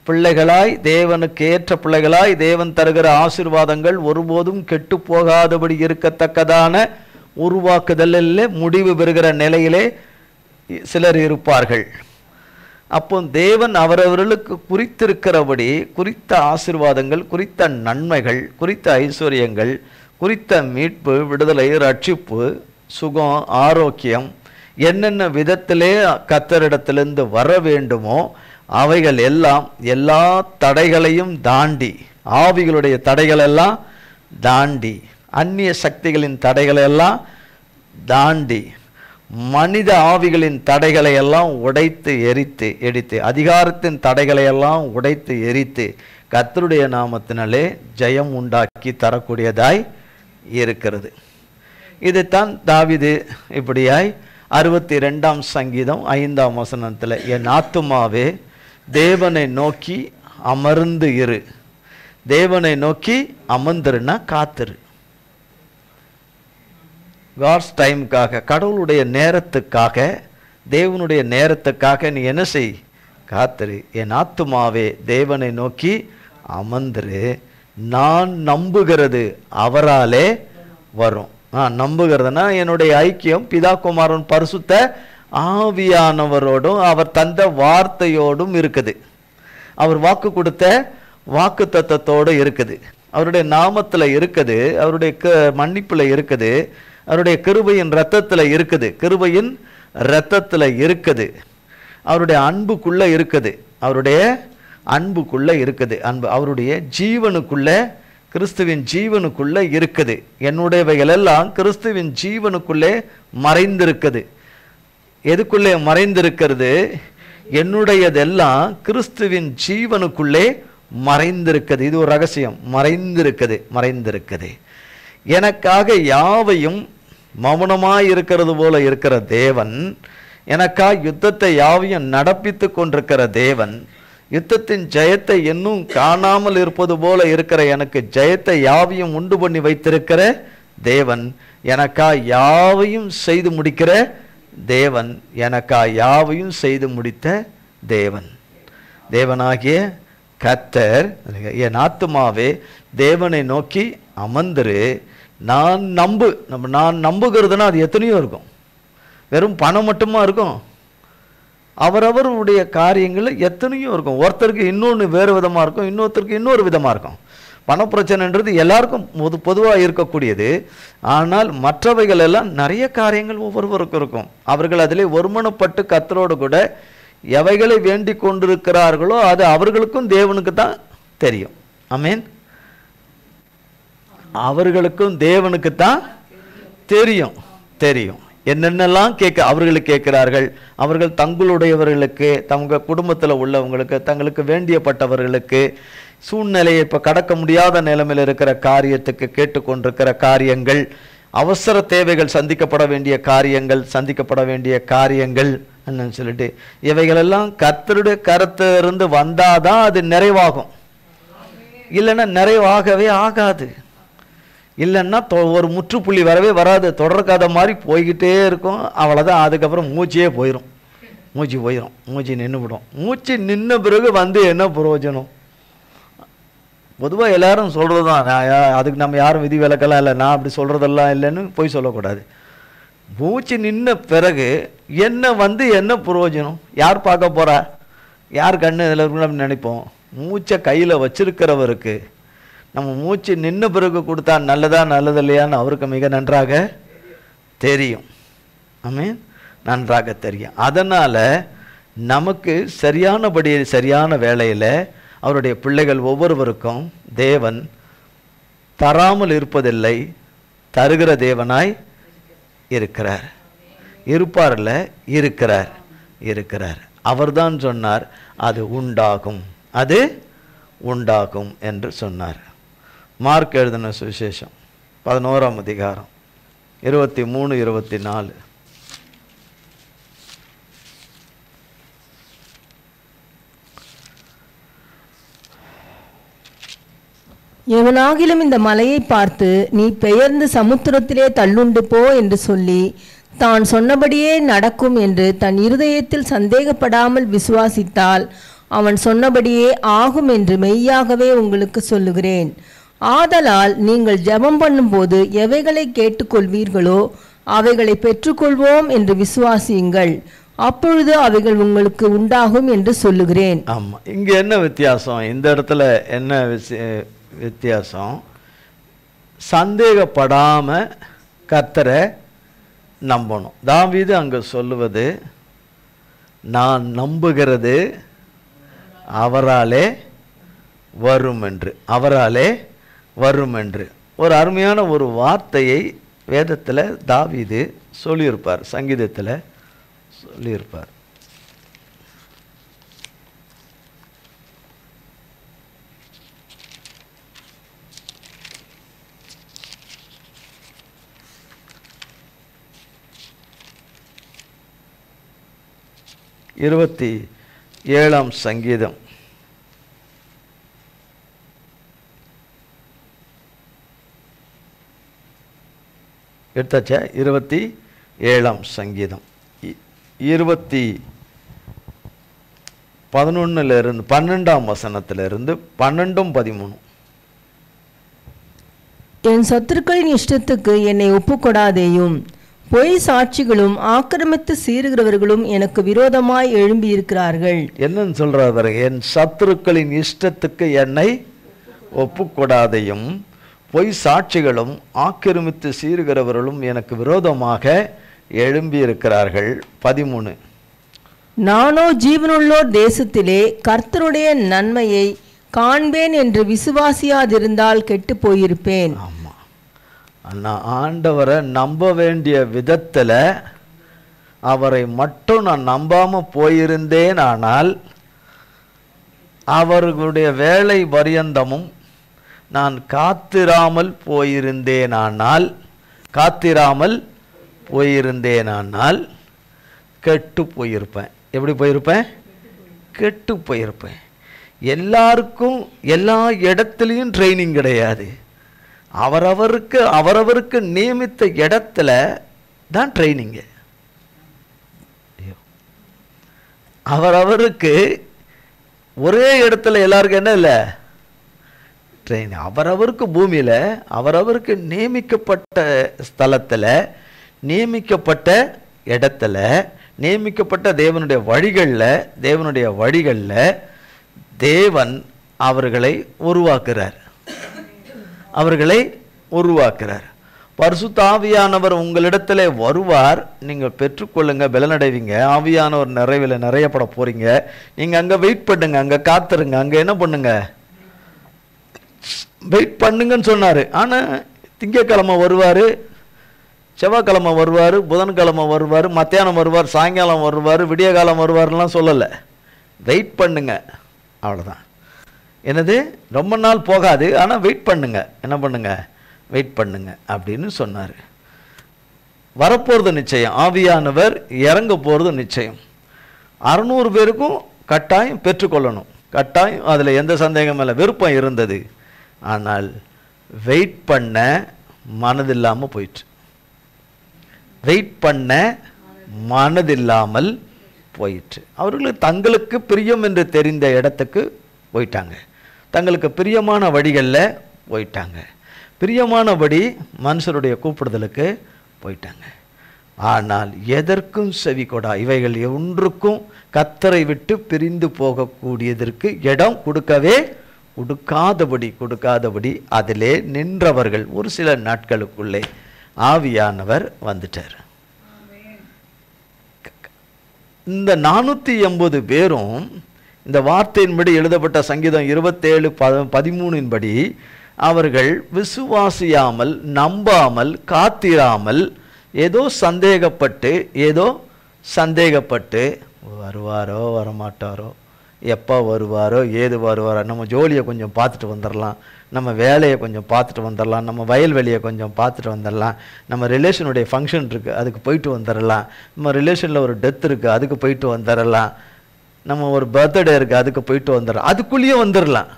பிள்ளைகளாய், தேவனுக்கு ஏற்ற பிள்ளைகளாய், தேவன் தருகிற ஆசீர்வாதங்கள் ஒருபோதும் கெட்டு போகாதபடி இருக்கத்தக்கதான உருவாக்குதலில் முடிவு பெறுகிற நிலையிலே சிலர் இருப்பார்கள். அப்போ தேவன் அவரவர்களுக்கு குறித்திருக்கிறபடி குறித்த ஆசீர்வாதங்கள், குறித்த நன்மைகள், குறித்த ஐஸ்வர்யங்கள், குறித்த மீட்பு, விடுதலை, ரட்சிப்பு, சுகம், ஆரோக்கியம் என்னென்ன விதத்திலே கர்த்தரிடத்திலிருந்து வர வேண்டுமோ அவைகள் எல்லாம் எல்லா தடைகளையும் தாண்டி, ஆவிகளுடைய தடைகளெல்லாம் தாண்டி, அந்நிய சக்திகளின் தடைகளெல்லாம் தாண்டி, மனித ஆவிகளின் தடைகளை எல்லாம் உடைத்து எரித்து அதிகாரத்தின் தடைகளை எல்லாம் உடைத்து எரித்து கர்த்தருடைய நாமத்தினாலே ஜெயம் உண்டாக்கி தரக்கூடியதாய் இருக்கிறது. இதைத்தான் தாவீது இப்படியாய் 62ஆம் சங்கீதம் 5ஆம் வசனத்தில், என் ஆத்துமாவே தேவனை நோக்கி அமர்ந்து இரு. தேவனை நோக்கி அமர்ந்துருன்னா காத்திரு. காட்ஸ் டைமுக்காக, கடவுளுடைய நேரத்துக்காக, தேவனுடைய நேரத்துக்காக நீ என்ன செய்? காத்திரு. என் ஆத்துமாவே தேவனை நோக்கி அமர்ந்துரு. நான் நம்புகிறது அவராலே வரும். நான் நம்புகிறதுனா என்னுடைய ஐக்கியம் பிதா குமாரன் பரிசுத்த ஆவியானவரோடும் அவர் தந்த வார்த்தையோடும் இருக்குது. அவர் வாக்கு கொடுத்த வாக்கு தத்தத்தோடு இருக்குது. அவருடைய நாமத்தில் இருக்குது. அவருடைய மன்னிப்பில் இருக்குது. அவருடைய கிருபையின் இரத்தத்தில் இருக்குது. கிருபையின் இரத்தத்தில் இருக்குது. அவருடைய அன்புக்குள்ளே இருக்குது. அவருடைய அன்புக்குள்ளே இருக்குது. அன்பு அவருடைய ஜீவனுக்குள்ளே, கிறிஸ்துவின் ஜீவனுக்குள்ளே இருக்குது. என்னுடையவைகள் எல்லாம் கிறிஸ்துவின் ஜீவனுக்குள்ளே மறைந்திருக்குது. எதுக்குள்ளே மறைந்திருக்கிறது? என்னுடையதெல்லாம் கிறிஸ்துவின் ஜீவனுக்குள்ளே மறைந்திருக்குது. இது ஒரு ரகசியம். மறைந்திருக்குது. எனக்காக யாவையும் மௌனமாய் இருக்கிறது போல இருக்கிற தேவன், எனக்காக யுத்தத்தை யாவையும் நடப்பித்து கொண்டிருக்கிற தேவன், யுத்தத்தின் ஜெயத்தை இன்னும் காணாமல் இருப்பது போல இருக்கிற எனக்கு ஜெயத்தை யாவையும் உண்டு பண்ணி வைத்திருக்கிற தேவன், எனக்காக யாவையும் செய்து முடிக்கிற தேவன், எனக்காக யாவையும் செய்து முடித்த தேவன். தேவனாகிய கர்த்தர், என் ஆத்துமாவே தேவனை நோக்கி அமர்ந்துரு. நான் நம்புகிறதுனா அது எத்தனையோ இருக்கும். வெறும் பணம் மட்டுமா இருக்கும்? அவரவருடைய காரியங்கள் எத்தனையோ இருக்கும். ஒருத்தருக்கு இன்னொன்று வேறு விதமாக இருக்கும், இன்னொருத்தருக்கு இன்னொரு விதமாக இருக்கும். பணப்பிரச்சனைன்றது எல்லாருக்கும் பொதுவாக இருக்கக்கூடியது. ஆனால் மற்றவைகள் எல்லாம் நிறைய காரியங்கள் ஒவ்வொருவருக்கும் இருக்கும். அவர்கள் அதிலே ஒருமனப்பட்டு கர்த்தரோடு கூட எவைகளை வேண்டிக் கொண்டிருக்கிறார்களோ அது அவர்களுக்கும் தேவனுக்கு தான் தெரியும். ஆமென். அவர்களுக்கும் தேவனுக்கு தான் தெரியும். என்னென்னலாம் அவர்களுக்கு கேட்கிறார்கள். அவர்கள் தங்களுடையவர்களுக்கு, தங்கள் குடும்பத்தில் உள்ளவங்களுக்கு, தங்களுக்கு வேண்டியப்பட்டவர்களுக்கு, சூழ்நிலையை இப்போ கடக்க முடியாத நிலைமையில் இருக்கிற காரியத்துக்கு கேட்டுக்கொண்டிருக்கிற காரியங்கள், அவசர தேவைகள், சந்திக்கப்பட வேண்டிய காரியங்கள் என்னன்னு சொல்லிட்டு இவைகளெல்லாம் கர்த்தருடைய கருத்திலிருந்து வந்தாதான் அது நிறைவாகும். இல்லைன்னா நிறைவாகவே ஆகாது. இல்லைன்னா ஒரு முற்றுப்புள்ளி வரவே வராது. தொடர்காத மாதிரி போய்கிட்டே இருக்கும். அவ்வளோதான். அதுக்கப்புறம் மூச்சியே போயிடும். மூச்சு நின்றுவிடும். மூச்சு நின்ன பிறகு வந்து என்ன பிரயோஜனம்? பொதுவாக எல்லாரும் சொல்கிறது தான். அதுக்கு நம்ம யாரும் விதி விலக்கெல்லாம் இல்லை. நான் அப்படி சொல்கிறதெல்லாம் இல்லைன்னு போய் சொல்லக்கூடாது. மூச்சு நின்ன பிறகு என்ன பிரயோஜனம்? யார் பார்க்க போகிறா? யார் கண்ணு இதில் இருக்குன்னு நினைப்போம். மூச்சை கையில் வச்சிருக்கிறவருக்கு நம்ம மூச்சு நின்ன பிறகு கொடுத்தா நல்லதா நல்லது இல்லையான்னு அவருக்கு மிக நன்றாக தெரியும். ஆமென். நன்றாக தெரியும். அதனால் நமக்கு சரியான வேளையில் அவருடைய பிள்ளைகள் ஒவ்வொருவருக்கும் தேவன் தராமல் இருப்பதில்லை, தருகிற தேவனாய் இருக்கிறார். இருப்பார்ல, இருக்கிறார். அவர்தான் சொன்னார் அது உண்டாகும் என்று சொன்னார். மார்க் எழுதின சுவிசேஷம் 11ஆம் அதிகாரம் 23, 24. எவனாகிலும் இந்த மலையை பார்த்து நீ பெயர்ந்து சமுத்திரத்திலே தள்ளுண்டு போ என்று சொல்லி தான் சொன்னபடியே நடக்கும் என்று தன் இருதயத்தில் சந்தேகப்படாமல் விசுவாசித்தால் அவன் சொன்னபடியே ஆகும் என்று மெய்யாகவே உங்களுக்கு சொல்லுகிறேன். ஆதலால் நீங்கள் ஜெபம் பண்ணும்போது எவைகளை கேட்டுக்கொள்வீர்களோ அவைகளை பெற்றுக்கொள்வோம் என்று விசுவாசியுங்கள். அப்பொழுது அவைகள் உங்களுக்கு உண்டாகும் என்று சொல்லுகிறேன். ஆமா, இங்க என்ன வித்தியாசம்? இந்த இடத்துல என்ன வித்தியாசம்? சந்தேகப்படாம கர்த்தரை நம்பணும். தாவீது அங்க சொல்லுவது, நான் நம்புகிறது அவராலே வரும் என்று ஒரு அருமையான ஒரு வார்த்தையை வேதத்தில் தாவீது சொல்லியிருப்பார், சங்கீதத்தில் சொல்லியிருப்பார். இருபத்தி 7ஆம் சங்கீதம் எடுத்தாச்சா? 27ஆம் சங்கீதம் 12ஆம் வசனத்திலிருந்து 12-13. என் சத்துருக்களின் இஷ்டத்துக்கு என்னை ஒப்புக்கொடாதேயும், பொய் சாட்சிகளும் ஆக்கிரமித்து சீறுகிறவர்களும் எனக்கு விரோதமாய் எழும்பி இருக்கிறார்கள். என்னன்னு சொல்றாரு? என் சத்துருக்களின் இஷ்டத்துக்கு என்னை ஒப்புக்கொடாதையும், பொய் சாட்சிகளும் ஆக்கிரமித்து சீறுகிறவர்களும் எனக்கு விரோதமாக எழும்பி இருக்கிறார்கள். 13. நானோ ஜீவனுள்ளோர் தேசத்திலே கர்த்தருடைய நன்மையை காண்பேன் என்று விசுவாசியாதிருந்தால் கெட்டு போயிருப்பேன். நான் ஆண்டவரை நம்ப வேண்டிய விதத்தில் அவரை மட்டும் நான் நம்பாமல் போயிருந்தேன். ஆனால் அவர்களுடைய வேலை பரியந்தமும் நான் காத்திராமல் போயிருந்தேனால் கெட்டு போயிருப்பேன். எப்படி போயிருப்பேன்? கெட்டு போயிருப்பேன். எல்லாருக்கும் எல்லா இடத்துலையும் ட்ரைனிங் கிடையாது. அவரவருக்கு நியமித்த இடத்துல தான் ட்ரைனிங்கு. அவரவருக்கு ஒரே இடத்துல எல்லாருக்கும் என்ன இல்லை ட்ரெயின். அவரவருக்கு பூமியில் அவரவருக்கு நியமிக்கப்பட்ட ஸ்தலத்தில் நியமிக்கப்பட்ட இடத்துல நியமிக்கப்பட்ட தேவனுடைய வழிகளில் தேவன் அவர்களை உருவாக்குறார். பரிசுத்த ஆவியானவர் உங்களிடத்தில் வருவார். நீங்கள் பெற்றுக்கொள்ளுங்க, பலனடைவீங்க. ஆவியானவர் நிறைவில் நிறையப்பட போறீங்க. நீங்கள் அங்கே வெயிட் பண்ணுங்க, அங்கே காத்துருங்க, அங்கே என்ன பண்ணுங்க, வெயிட் பண்ணுங்கன்னு சொன்னார். ஆனால் திங்கக்கிழமை வருவார், செவ்வாய்க்கிழமை வருவார், புதன்கிழமை வருவார், மத்தியானம் வருவார், சாயங்காலம் வருவார், விடிய காலம் வருவார்லாம் சொல்லலை. வெயிட் பண்ணுங்க, அவ்வளோதான். என்னது, ரொம்ப நாள் போகாது, ஆனால் வெயிட் பண்ணுங்க. என்ன பண்ணுங்க, வெயிட் பண்ணுங்க அப்படின்னு சொன்னார். வரப்போகிறது நிச்சயம். ஆவியானவர் இறங்க போகிறது நிச்சயம். 600 பேருக்கும் கட்டாயம் பெற்றுக்கொள்ளணும், கட்டாயம். அதில் எந்த சந்தேகம் இல்லை. விருப்பம் இருந்தது. ஆனால் வெயிட் பண்ண மனதில்லாமல் போயிற்று. வெயிட் பண்ண மனதில்லாமல் போயிற்று. அவர்களுக்கு தங்களுக்கு பிரியம் என்று தெரிந்த இடத்துக்கு போயிட்டாங்க. தங்களுக்கு பிரியமான வழிகளில் போயிட்டாங்க. பிரியமானபடி மனுஷருடைய கூப்பிடுதலுக்கு போயிட்டாங்க. ஆனால் எதற்கும் செவி கொடா, இவைகள் ஒன்றுக்கும் கர்த்தரை விட்டு பிரிந்து போகக்கூடியதற்கு இடம் கொடுக்காதபடி அதிலே நின்றவர்கள் ஒரு சில நாட்களுக்குள்ளே ஆவியானவர் வந்துட்டார். இந்த 480 பேரும் இந்த வார்த்தையின்படி எழுதப்பட்ட சங்கீதம் 27:13 அவர்கள் விசுவாசியாமல், நம்பாமல், காத்திராமல் ஏதோ சந்தேகப்பட்டு வருவாரோ வரமாட்டாரோ, எப்போ வருவாரோ ஏது வருவாரோ, நம்ம ஜோலியை கொஞ்சம் பார்த்துட்டு வந்துடலாம், நம்ம வேலையை கொஞ்சம் பார்த்துட்டு வந்துடலாம், நம்ம வயல்வெளியை கொஞ்சம் பார்த்துட்டு வந்துடலாம், நம்ம ரிலேஷனுடைய ஃபங்க்ஷன் இருக்குது அதுக்கு போயிட்டு வந்துடலாம், நம்ம ரிலேஷனில் ஒரு டெத் இருக்குது அதுக்கு போயிட்டு வந்துடலாம், நம்ம ஒரு பர்த்டே இருக்குது அதுக்கு போயிட்டு வந்துடலாம், அதுக்குள்ளேயே வந்துடலாம்.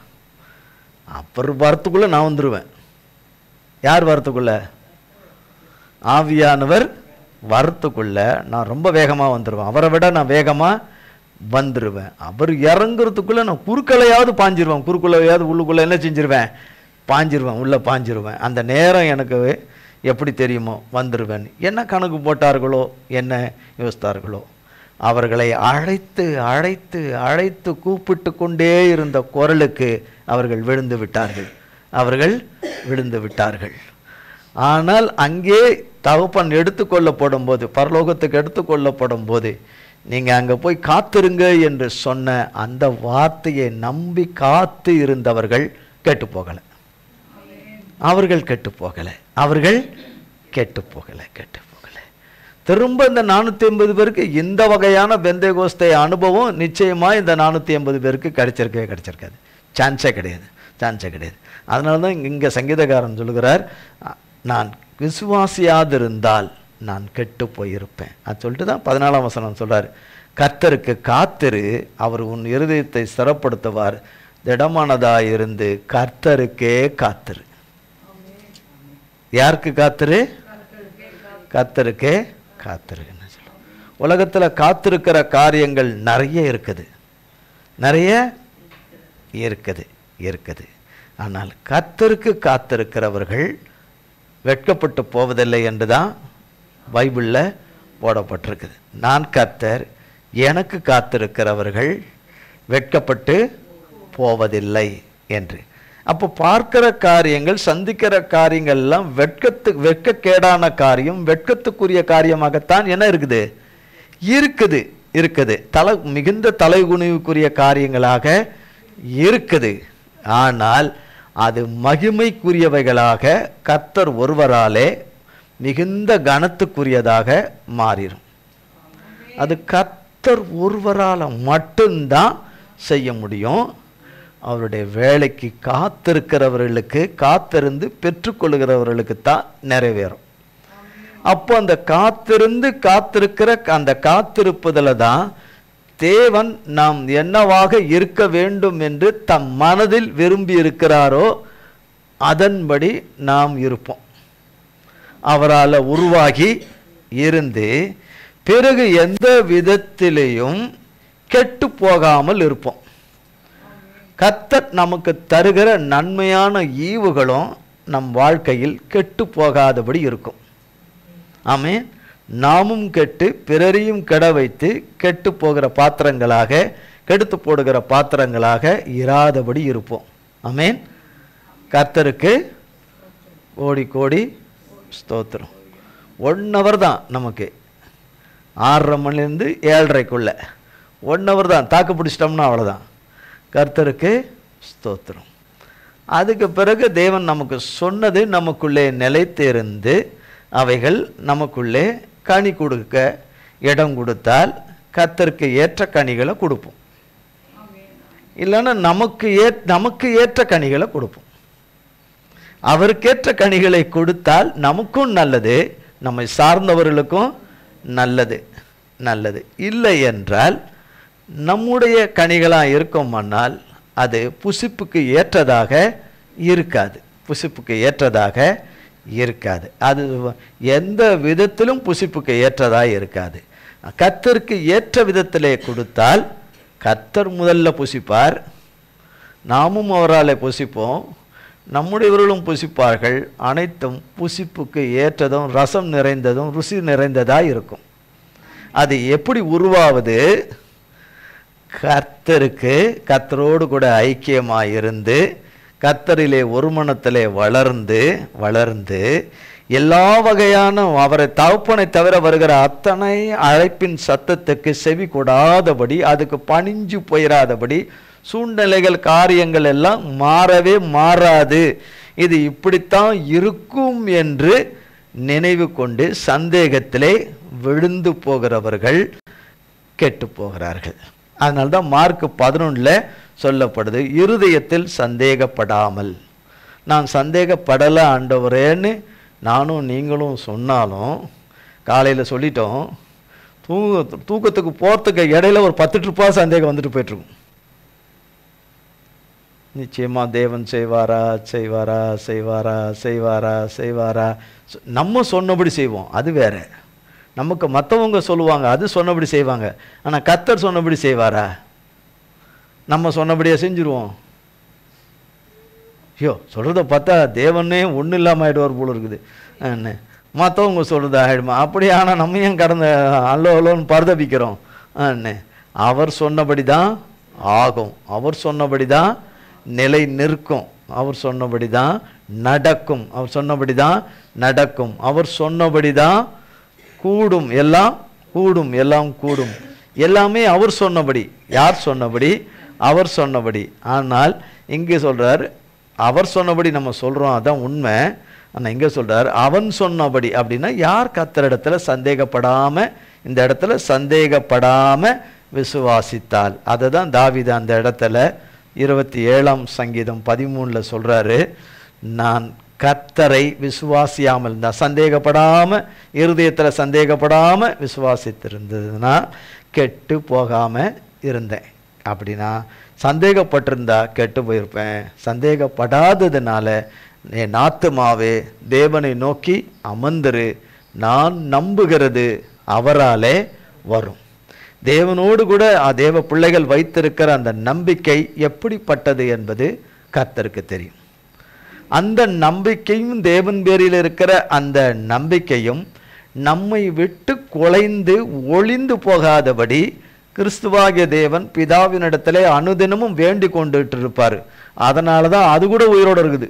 அப்புறம் வரத்துக்குள்ளே நான் வந்துடுவேன். யார் வரத்துக்குள்ளே? ஆவியானவர் வரத்துக்குள்ள நான் ரொம்ப வேகமாக வந்துடுவேன். அவரை விட நான் வேகமாக வந்துடுவேன். அவர் இறங்குறதுக்குள்ளே நான் குறுக்கலையாவது பாஞ்சிருவேன். குறுக்குள்ளையாவது உள்ளுக்குள்ளே என்ன செஞ்சிருவேன்? பாஞ்சிருவேன், உள்ளே பாஞ்சிருவேன். அந்த நேரம் எனக்கு எப்படி தெரியுமோ வந்துடுவேன். என்ன கணக்கு போட்டார்களோ, என்ன யோசித்தார்களோ, அவர்களை அழைத்து அழைத்து அழைத்து கூப்பிட்டு கொண்டே இருந்த குரலுக்கு அவர்கள் விழுந்து விட்டார்கள். ஆனால் அங்கே தகப்பன் எடுத்துக்கொள்ளப்படும் போது, பரலோகத்துக்கு எடுத்துக்கொள்ளப்படும் போது, நீங்கள் அங்கே போய் காத்திருங்க என்று சொன்ன அந்த வார்த்தையை நம்பி காத்து இருந்தவர்கள் கெட்டு போகலை. திரும்ப இந்த 480 பேருக்கு இந்த வகையான பெந்தேகோஸ்தே அனுபவம் நிச்சயமாக இந்த 480 பேருக்கு கிடைச்சிருக்காது. சான்ஸே கிடையாது. அதனால தான் இங்கே சங்கீதக்காரன் சொல்லுகிறார், நான் விசுவாசியாதிருந்தால் நான் கெட்டு போயிருப்பேன். அது சொல்லிட்டு தான் 14ஆம் வசனம் சொல்கிறார், கர்த்தருக்கு காத்திரு, அவர் உன் இருதயத்தை ஸ்திரப்படுத்துவார், திடமானதாயிருந்து கர்த்தருக்கே காத்திரு. யாருக்கு காத்திரு? கர்த்தருக்கே காத்திருக்குன்னு சொல்லுவோம். உலகத்தில் காத்திருக்கிற காரியங்கள் நிறைய இருக்குது. ஆனால் கர்த்தருக்கு காத்திருக்கிறவர்கள் வெட்கப்பட்டு போவதில்லை என்று தான் பைபிளில் போடப்பட்டிருக்குது. நான் கர்த்தர், எனக்கு காத்திருக்கிறவர்கள் வெட்கப்பட்டு போவதில்லை என்று. அப்போ பார்க்கிற காரியங்கள், சந்திக்கிற காரியங்கள் எல்லாம் வெட்கக்கேடான காரியம், வெட்கத்துக்குரிய காரியமாகத்தான் என்ன இருக்குது. மிகுந்த தலைகுனிவுக்குரிய காரியங்களாக இருக்குது. ஆனால் அது மகிமைக்குரியவைகளாக கர்த்தர் ஒருவராலே மிகுந்த கனத்துக்குரியதாக மாறிடும். அது கர்த்தர் ஒருவரால் மட்டும்தான் செய்ய முடியும். அவருடைய வேலைக்கு காத்திருக்கிறவர்களுக்கு, காத்திருந்து பெற்றுக்கொள்கிறவர்களுக்கு தான் நிறைவேறும். அப்போ அந்த காத்திருந்து காத்திருக்கிற அந்த காத்திருப்பதில் தான் தேவன் நாம் என்னவாக இருக்க வேண்டும் என்று தம் மனதில் விரும்பி இருக்கிறாரோ அதன்படி நாம் இருப்போம். அவரால் உருவாகி இருந்து பிறகு எந்த விதத்திலேயும் கெட்டு போகாமல் இருப்போம். கர்த்தர் நமக்கு தருகிற நன்மையான ஈவுகளும் நம் வாழ்க்கையில் கெட்டு போகாதபடி இருக்கும். ஆமென். நாமும் கெட்டு பிறரையும் கெட வைத்து கெட்டு போகிற பாத்திரங்களாக, கெடுத்து போடுகிற பாத்திரங்களாக இராதபடி இருப்போம். ஆமென். கர்த்தருக்கு கோடி கோடி ஸ்தோத்திரம். 1 hour தான் நமக்கு, 6:30 மணிலேருந்து 7:30க்குள்ள 1 hour தான். தாக்கு பிடிச்சிட்டோம்னா அவ்வளோதான். கர்த்தருக்கு ஸ்தோத்திரம். அதுக்கு பிறகு தேவன் நமக்கு சொன்னது நமக்குள்ளே நிலைத்திருந்து அவைகள் நமக்குள்ளே கனி கொடுக்க இடம் கொடுத்தால் கர்த்தருக்கு ஏற்ற கனிகளை கொடுப்போம். இல்லைன்னா நமக்கு ஏற்ற கனிகளை கொடுப்போம். அவருக்கேற்ற கனிகளை கொடுத்தால் நமக்கும் நல்லது, நம்மை சார்ந்தவர்களுக்கும் நல்லது. இல்லை என்றால் நம்முடைய கனிகளாக இருக்குமானால் அது புசிப்புக்கு ஏற்றதாக இருக்காது. அது எந்த விதத்திலும் புசிப்புக்கு ஏற்றதாக இருக்காது. கர்த்தருக்கு ஏற்ற விதத்திலே கொடுத்தால் கர்த்தர் முதல்ல புசிப்பார், நாமும் அவரால் புசிப்போம், நம்முடையவர்களும் புசிப்பார்கள். அனைத்தும் புசிப்புக்கு ஏற்றதும் ரசம் நிறைந்ததும் ருசி நிறைந்ததாக இருக்கும். அது எப்படி உருவாவது? கர்த்தரோடு கூட ஐக்கியமாக இருந்து கர்த்தரிலே ஒருமனத்திலே வளர்ந்து எல்லா வகையான அவரை தகப்பனை தவிர வருகிற அத்தனை அழைப்பின் சத்தத்துக்கு செவி கொடாதபடி, அதுக்கு பணிஞ்சு போயிடாதபடி, சூழ்நிலைகள் காரியங்கள் எல்லாம் மாறவே மாறாது, இது இப்படித்தான் இருக்கும் என்று நினைவு கொண்டு சந்தேகத்திலே விழுந்து போகிறவர்கள் கெட்டு போகிறார்கள். அதனால்தான் மார்க் 11 சொல்லப்படுது, இருதயத்தில் சந்தேகப்படாமல். நான் சந்தேகப்படலை ஆண்டவரேன்னு நானும் நீங்களும் சொன்னாலும், காலையில் சொல்லிட்டோம், தூக்கத்துக்கு போகிறதுக்கு இடையில ஒரு 10 ட்ரிப்பாக சந்தேகம் வந்துட்டு போயிட்டுருக்கும். நிச்சயமாக தேவன் செய்வாரா. நம்ம சொன்னபடி செய்வோம், அது வேற. நமக்கு மற்றவங்க சொல்லுவாங்க, அது சொன்னபடி செய்வாங்க. ஆனால் கர்த்தர் சொன்னபடி செய்வாரா? நம்ம சொன்னபடியே செஞ்சுருவோம். ஐயோ, சொல்கிறத பார்த்தா தேவனே ஒன்றும் இல்லாமல் ஆகிடுவார் போல இருக்குது. மற்றவங்க சொல்கிறது ஆகிடுமா? அப்படி ஆனால் நம்ம ஏன் கடந்த அல்லோன்னு பரிதபிக்கிறோம்? அவர் சொன்னபடி தான் ஆகும், அவர் சொன்னபடி தான் நிலை நிற்கும், அவர் சொன்னபடி தான் நடக்கும், அவர் சொன்னபடி தான் நடக்கும், அவர் சொன்னபடி தான் கூடும், எல்லாம் கூடும். எல்லாமே அவர் சொன்னபடி. யார் சொன்னபடி? அவர் சொன்னபடி. ஆனால் இங்கே சொல்றார், அவர் சொன்னபடி நம்ம சொல்றோம், அதான் உண்மை. ஆனால் இங்கே சொல்றார் அவன் சொன்னபடி. அப்படின்னா யார் கர்த்தர் இடத்துல சந்தேகப்படாம, இந்த இடத்துல சந்தேகப்படாம விசுவாசித்தால். அதை தான் தாவீது அந்த இடத்துல 27ஆம் சங்கீதம் 13 சொல்றாரு, நான் கர்த்தரை விசுவாசியாமல் இருந்தால், சந்தேகப்படாம இருதயத்தில் சந்தேகப்படாம விசுவாசித்திருந்ததுன்னா கெட்டு போகாம இருந்தேன். அப்படின்னா சந்தேகப்பட்டிருந்தா கெட்டு போயிருப்பேன். சந்தேகப்படாததுனால என் ஆத்துமாவே தேவனை நோக்கி அமர்ந்திரு, நான் நம்புகிறது அவராலே வரும். தேவனோடு கூட தேவ பிள்ளைகள் வைத்திருக்கிற அந்த நம்பிக்கை எப்படிப்பட்டது என்பது கர்த்தருக்கு தெரியும். அந்த நம்பிக்கையும் தேவன் பேரில் இருக்கிற அந்த நம்பிக்கையும் நம்மை விட்டு குலைந்து ஒளிந்து போகாதபடி கிறிஸ்துவாகிய தேவன் பிதாவினிடத்திலே அனுதினமும் வேண்டி கொண்டுட்டு இருப்பார். அதனால தான் அது கூட உயிரோடு இருக்குது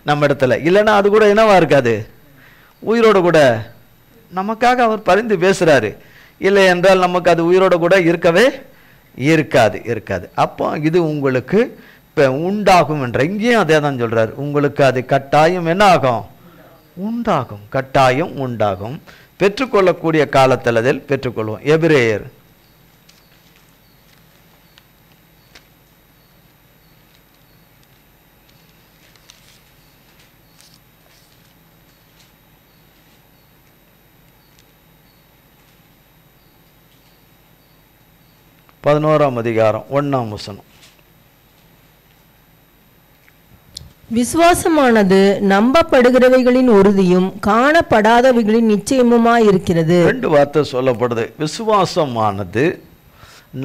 நம்ம இடத்துல. இல்லைன்னா அது கூட என்னவா இருக்காது, உயிரோடு கூட நமக்காக அவர் பரிந்து பேசுகிறாரு. இல்லை என்றால் நமக்கு அது உயிரோடு கூட இருக்கவே இருக்காது. அப்போ இது உங்களுக்கு இப்போ உண்டாகும் என்ற, இங்கேயும் அதே தான் சொல்கிறார், உங்களுக்கு அது கட்டாயம் என்ன ஆகும்? உண்டாகும், கட்டாயம் உண்டாகும். பெற்றுக்கொள்ளக்கூடிய காலத்தில் அதில் பெற்றுக்கொள்வோம். எபிரேயர் 12 11ஆம் அதிகாரம் 1ஆம் வசனம். விசுவாசமானது நம்பப்படுகிறவைகளின் உறுதியும் காணப்படாதவைகளின் நிச்சயமுமாயிருக்கிறது. 2 வார்த்தை சொல்லப்படுது. விசுவாசமானது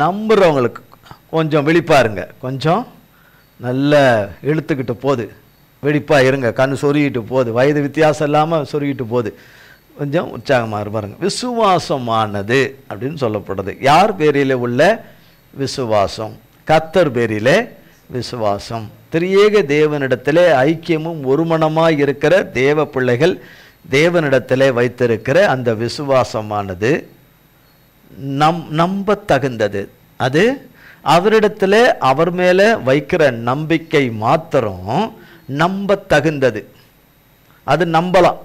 நம்புறவங்களுக்கு கொஞ்சம் விழிப்பாருங்க, கொஞ்சம் நல்ல இழுத்துக்கிட்டு போகுது, வெடிப்பா இருங்க, கண் சொருகிட்டு போகுது, வயது வித்தியாசம் இல்லாமல் சொருகிட்டு போகுது, கொஞ்சம் உற்சாகமாக இருப்பாருங்க. விசுவாசமானது அப்படின்னு சொல்லப்படுது. யார் பேரில் உள்ள விசுவாசம்? கர்த்தர் பேரிலே விசுவாசம். திரியேக தேவனிடத்திலே ஐக்கியமும் ஒருமனமாய் இருக்கிற தேவ பிள்ளைகள் தேவனிடத்திலே வைத்திருக்கிற அந்த விசுவாசமானது நம்ப தகுந்தது. அது அவரிடத்தில் அவர் மேலே வைக்கிற நம்பிக்கை மாத்திரம் நம்ப தகுந்தது. அது நம்பலாம்,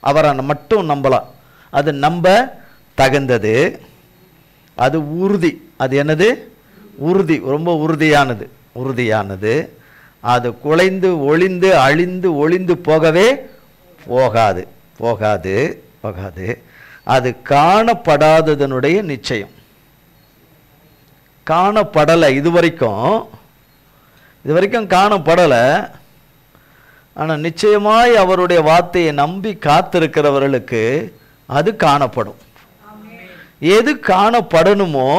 அவரை மட்டும் நம்பலாம், அது நம்ப தகுந்தது. அது உறுதி. அது என்னது? உறுதி, ரொம்ப உறுதியானது. உறுதியானது. அது குலைந்து ஒளிந்து அழிந்து ஒளிந்து போகவே போகாது போகாது போகாது. அது காணப்படாததனுடைய நிச்சயம். காணப்படலை, இதுவரைக்கும் காணப்படலை. ஆனால் நிச்சயமாய் அவருடைய வார்த்தையை நம்பி காத்திருக்கிறவர்களுக்கு அது காணப்படும். எது காணப்படணுமோ,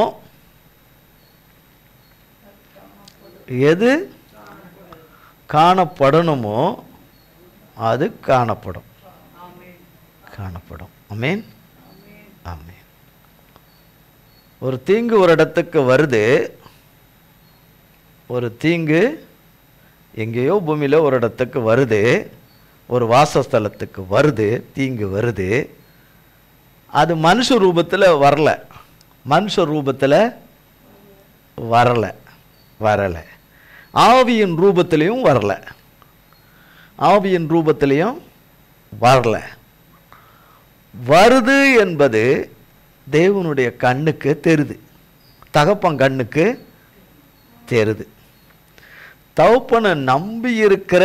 எது காணப்படணுமோ அது காணப்படும். காணப்படும். ஆமென், ஆமென். ஒரு தீங்கு ஒரு இடத்துக்கு வருது. ஒரு தீங்கு எங்கேயோ பூமியில் ஒரு இடத்துக்கு வருது, ஒரு வாசஸ்தலத்துக்கு வருது, தீங்கு வருது. அது மனுஷ ரூபத்தில் வரல, மனுஷ ரூபத்தில் வரலை, ஆவியின் ரூபத்திலையும் வரல, ஆவியின் ரூபத்திலையும் வரல. வருது என்பது தேவனுடைய கண்ணுக்கு தெரியுது, தகப்பன் கண்ணுக்கு தெரியுது. தகப்பனை நம்பி இருக்கிற,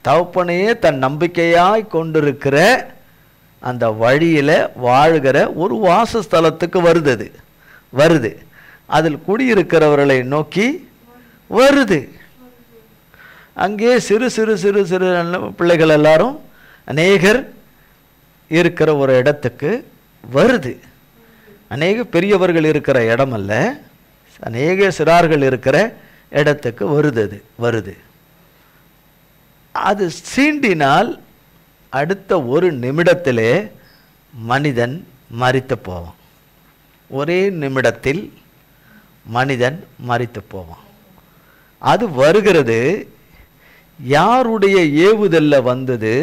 தகப்பனையே தன் நம்பிக்கையாய் கொண்டிருக்கிற அந்த வழியில் வாழ்கிற ஒரு வாசஸ்தலத்துக்கு வருது. அதில் குடியிருக்கிறவர்களை நோக்கி வருது. அங்கே சிறு சிறு சிறு சிறு பிள்ளைகள் எல்லாரும் அநேகர் இருக்கிற ஒரு இடத்துக்கு வருது. அநேக பெரியவர்கள் இருக்கிற இடம் அல்ல, அநேக சிறார்கள் இருக்கிற இடத்துக்கு வருது. அது சீண்டினால் அடுத்த ஒரு நிமிடத்திலே மனிதன் மரித்து போவான். ஒரே நிமிடத்தில் மனிதன் மரித்து போவான். அது வருகிறது. யாருடைய ஏவுதல்ல வந்தது?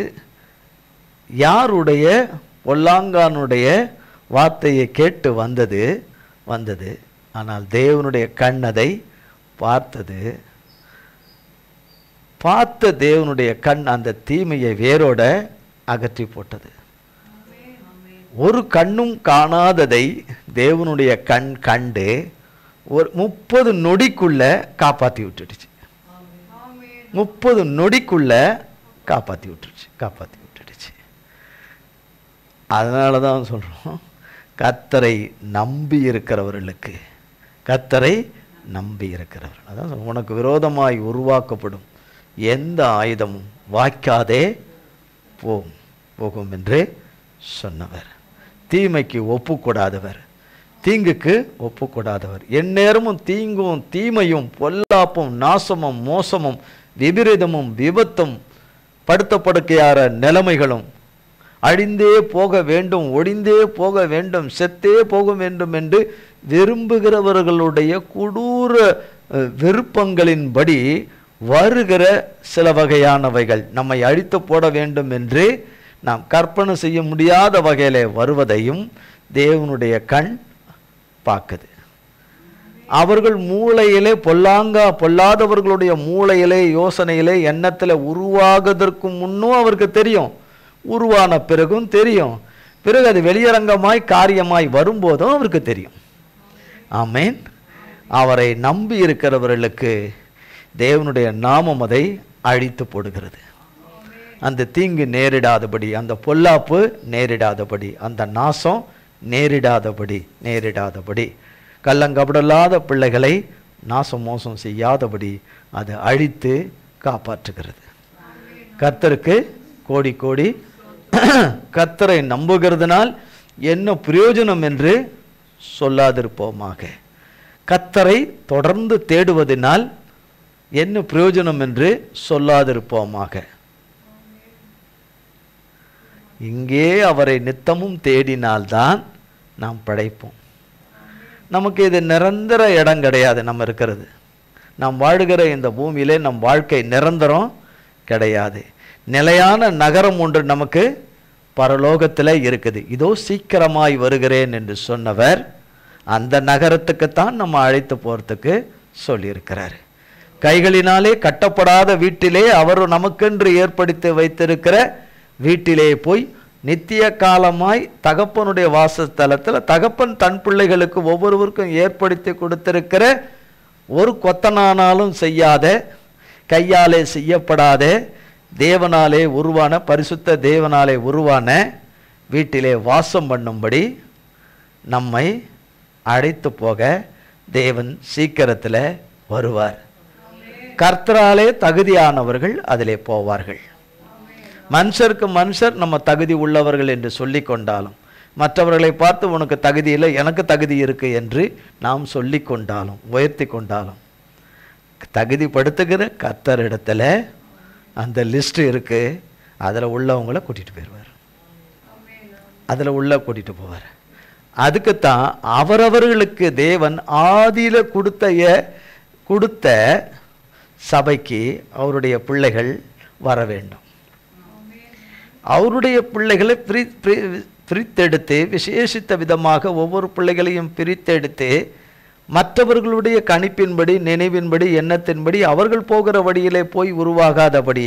யாருடைய பொல்லாங்கானுடைய வார்த்தையை கேட்டு வந்தது. ஆனால் தேவனுடைய கண் அதை பார்த்தது. பார்த்த தேவனுடைய கண் அந்த தீமையை வேரோட அகற்றி போட்டது. ஒரு கண்ணும் காணாததை தேவனுடைய கண் கண்டு ஒரு 30 நொடிக்குள்ள காப்பாற்றி விட்டுடுச்சு. 30 நொடிக்குள்ள காப்பாற்றி விட்டுடுச்சு. அதனால தான் சொல்கிறோம், கர்த்தரை நம்பி இருக்கிறவர்களுக்கு, கர்த்தரை நம்பி இருக்கிறவர்கள், அதான் உனக்கு விரோதமாய் உருவாக்கப்படும் எந்த ஆயுதமும் வாய்க்காதே போகும் என்று சொன்னவர். தீமைக்கு ஒப்புக்கூடாதவர், தீங்குக்கு ஒப்புக்கூடாதவர், எந்நேரமும் தீங்கும் தீமையும் பொல்லாப்பும் நாசமும் மோசமும் விபரீதமும் விபத்தும் படுத்தப்படுக்கையார நிலைமைகளும் அழிந்தே போக வேண்டும், ஒடிந்தே போக வேண்டும், செத்தே போக வேண்டும் என்று விரும்புகிறவர்களுடைய கொடூர விருப்பங்களின்படி வருகிற சில வகையானவைகள் நம்மை அழித்து போட வேண்டும் என்று நாம் கற்பனை செய்ய முடியாத வகையிலே வருவதையும் தேவனுடைய கண் பார்க்குது. அவர்கள் மூளையிலே பொல்லாதவர்களுடைய மூளையிலே, யோசனையிலே, எண்ணத்தில் உருவாகுவதற்கு முன்னும் அவருக்கு தெரியும், உருவான பிறகும் தெரியும், பிறகு அது வெளியரங்கமாய் காரியமாய் வரும்போதும் அவருக்கு தெரியும். ஆமென். அவரை நம்பி இருக்கிறவர்களுக்கு தேவனுடைய நாமம் அதை அழித்து போடுகிறது. அந்த தீங்கு நேரிடாதபடி, அந்த பொல்லாப்பு நேரிடாதபடி, அந்த நாசம் நேரிடாதபடி கள்ளங்கபடலாத பிள்ளைகளை நாசம் மோசம் செய்யாதபடி அது அழித்து காப்பாற்றுகிறது. கர்த்தருக்கு கோடி கோடி. கர்த்தரை நம்புகிறதுனால் என்ன பிரயோஜனம் என்று சொல்லாதிருப்போமாக. கர்த்தரை தொடர்ந்து தேடுவதனால் என்ன பிரயோஜனம் என்று சொல்லாதிருப்போமாக. இங்கே அவரை நித்தமும் தேடினால்தான் நாம் படைப்போம். நமக்கு இது நிரந்தர இடம் கிடையாது. நம்ம இருக்கிறது, நாம் வாழுகிற இந்த பூமியிலே நம் வாழ்க்கை நிரந்தரம் கிடையாது. நிலையான நகரம் ஒன்று நமக்கு பரலோகத்தில் இருக்குது. இதோ சீக்கிரமாய் வருகிறேன் என்று சொன்னவர் அந்த நகரத்துக்குத்தான் நம்ம அழைத்து போகிறதுக்கு சொல்லியிருக்கிறார். கைகளினாலே கட்டப்படாத வீட்டிலே அவர் நமக்கென்று ஏற்படுத்தி வைத்திருக்கிற வீட்டிலே போய் நித்திய காலமாய் தகப்பனுடைய வாசஸ்தலத்தில் தகப்பன் தன் பிள்ளைகளுக்கு ஒவ்வொருவருக்கும் ஏற்படுத்தி கொடுத்திருக்கிற ஒரு கொத்தனானாலும் செய்யாத, கையாலே செய்யப்படாத, தேவனாலே உருவான, பரிசுத்த தேவனாலே உருவான வீட்டிலே வாசம் பண்ணும்படி நம்மை அழைத்து போக தேவன் சீக்கிரத்தில் வருவார். கர்த்தராலே தகுதியானவர்கள் அதிலே போவார்கள். மனுஷருக்கு மனுஷர் நம்ம தகுதி உள்ளவர்கள் என்று சொல்லி கொண்டாலும், மற்றவர்களை பார்த்து உனக்கு தகுதி இல்லை எனக்கு தகுதி இருக்கு என்று நாம் சொல்லி கொண்டாலும் உயர்த்தி கொண்டாலும், தகுதிப்படுத்துகிற கர்த்தரிடத்துல அந்த லிஸ்ட் இருக்கு. அதில் உள்ளவங்களை கூட்டிகிட்டு போயிடுவார். அதில் உள்ள கூட்டிகிட்டு போவார். அதுக்குத்தான் அவரவர்களுக்கு தேவன் ஆதியில கொடுத்த சபைக்கு அவருடைய பிள்ளைகள் வர வேண்டும். அவருடைய பிள்ளைகளை பிரித்தெடுத்து விசேஷித்த விதமாக ஒவ்வொரு பிள்ளைகளையும் பிரித்தெடுத்து மற்றவர்களுடைய கணிப்பின்படி, நினைவின்படி, எண்ணத்தின்படி அவர்கள் போகிற வழியிலே போய் உருவாகாதபடி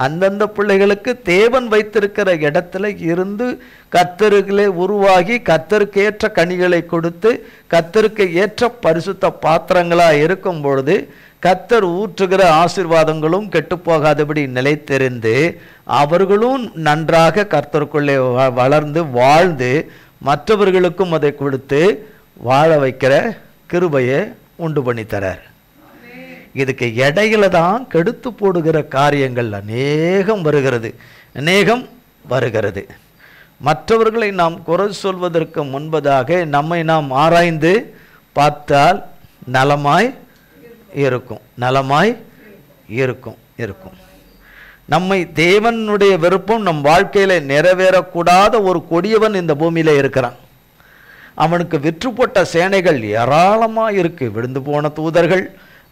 அந்தந்த பிள்ளைகளுக்கு தேவன் வைத்திருக்கிற இடத்துல இருந்து கர்த்தருகளே உருவாகி கர்த்தருக்கு ஏற்ற கனிகளை கொடுத்து கர்த்தருக்கு ஏற்ற பரிசுத்த பாத்திரங்களாக இருக்கும் பொழுது கர்த்தர் ஊற்றுகிற ஆசீர்வாதங்களும் கெட்டுப்போகாதபடி நிலைத்திருந்து அவர்களும் நன்றாக கர்த்தருக்குள்ளே வளர்ந்து வாழ்ந்து மற்றவர்களுக்கும் அதை கொடுத்து வாழ வைக்கிற கிருபையை உண்டு பண்ணி தரார். இதுக்கு இடையில தான் கெடுத்து போடுகிற காரியங்கள் அநேகம் வருகிறது. மற்றவர்களை நாம் குறை சொல்வதற்கு முன்பதாக நம்மை நாம் ஆராய்ந்து பார்த்தால் நலமாய் இருக்கும். நம்மை தேவனுடைய விருப்பம் நம் வாழ்க்கையில நிறைவேறக்கூடாத ஒரு கொடியவன் இந்த பூமியில இருக்கிறான். அவனுக்கு விற்றுப்பட்ட சேனைகள் ஏராளமாக இருக்கு. விழுந்து போன தூதர்கள்,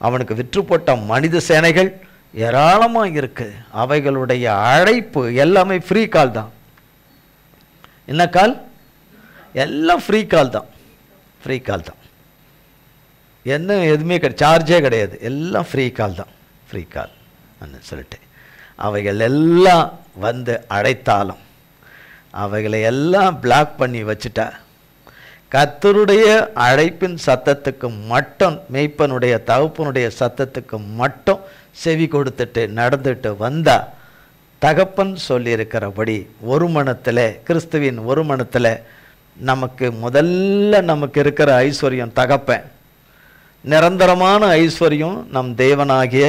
அவனுக்கு விற்றுப்பட்ட மனித சேனைகள் ஏராளமாக இருக்கு. அவைகளுடைய அழைப்பு எல்லாமே ஃப்ரீ கால் தான். என்ன கால்? எல்லாம் ஃப்ரீ கால் தான். என்ன எதுவுமே சார்ஜே கிடையாது. எல்லாம் ஃப்ரீ கால் தான். ஃப்ரீ கால் சொல்லிட்டு அவைகள் எல்லாம் வந்து அழைத்தாலும் அவைகளை எல்லாம் பிளாக் பண்ணி வச்சுட்டா கர்த்தருடைய அழைப்பின் சத்தத்துக்கு மட்டும், மேய்ப்பனுடைய தகப்பனுடைய சத்தத்துக்கு மட்டும் செவி கொடுத்துட்டு நடந்துட்டு வந்தா தகப்பன் சொல்லியிருக்கிறபடி ஒரு மனத்தில், கிறிஸ்துவின் ஒரு மனத்தில் நமக்கு முதல்ல நமக்கு இருக்கிற ஐஸ்வர்யம் தகப்பன். நிரந்தரமான ஐஸ்வர்யம் நம் தேவனாகிய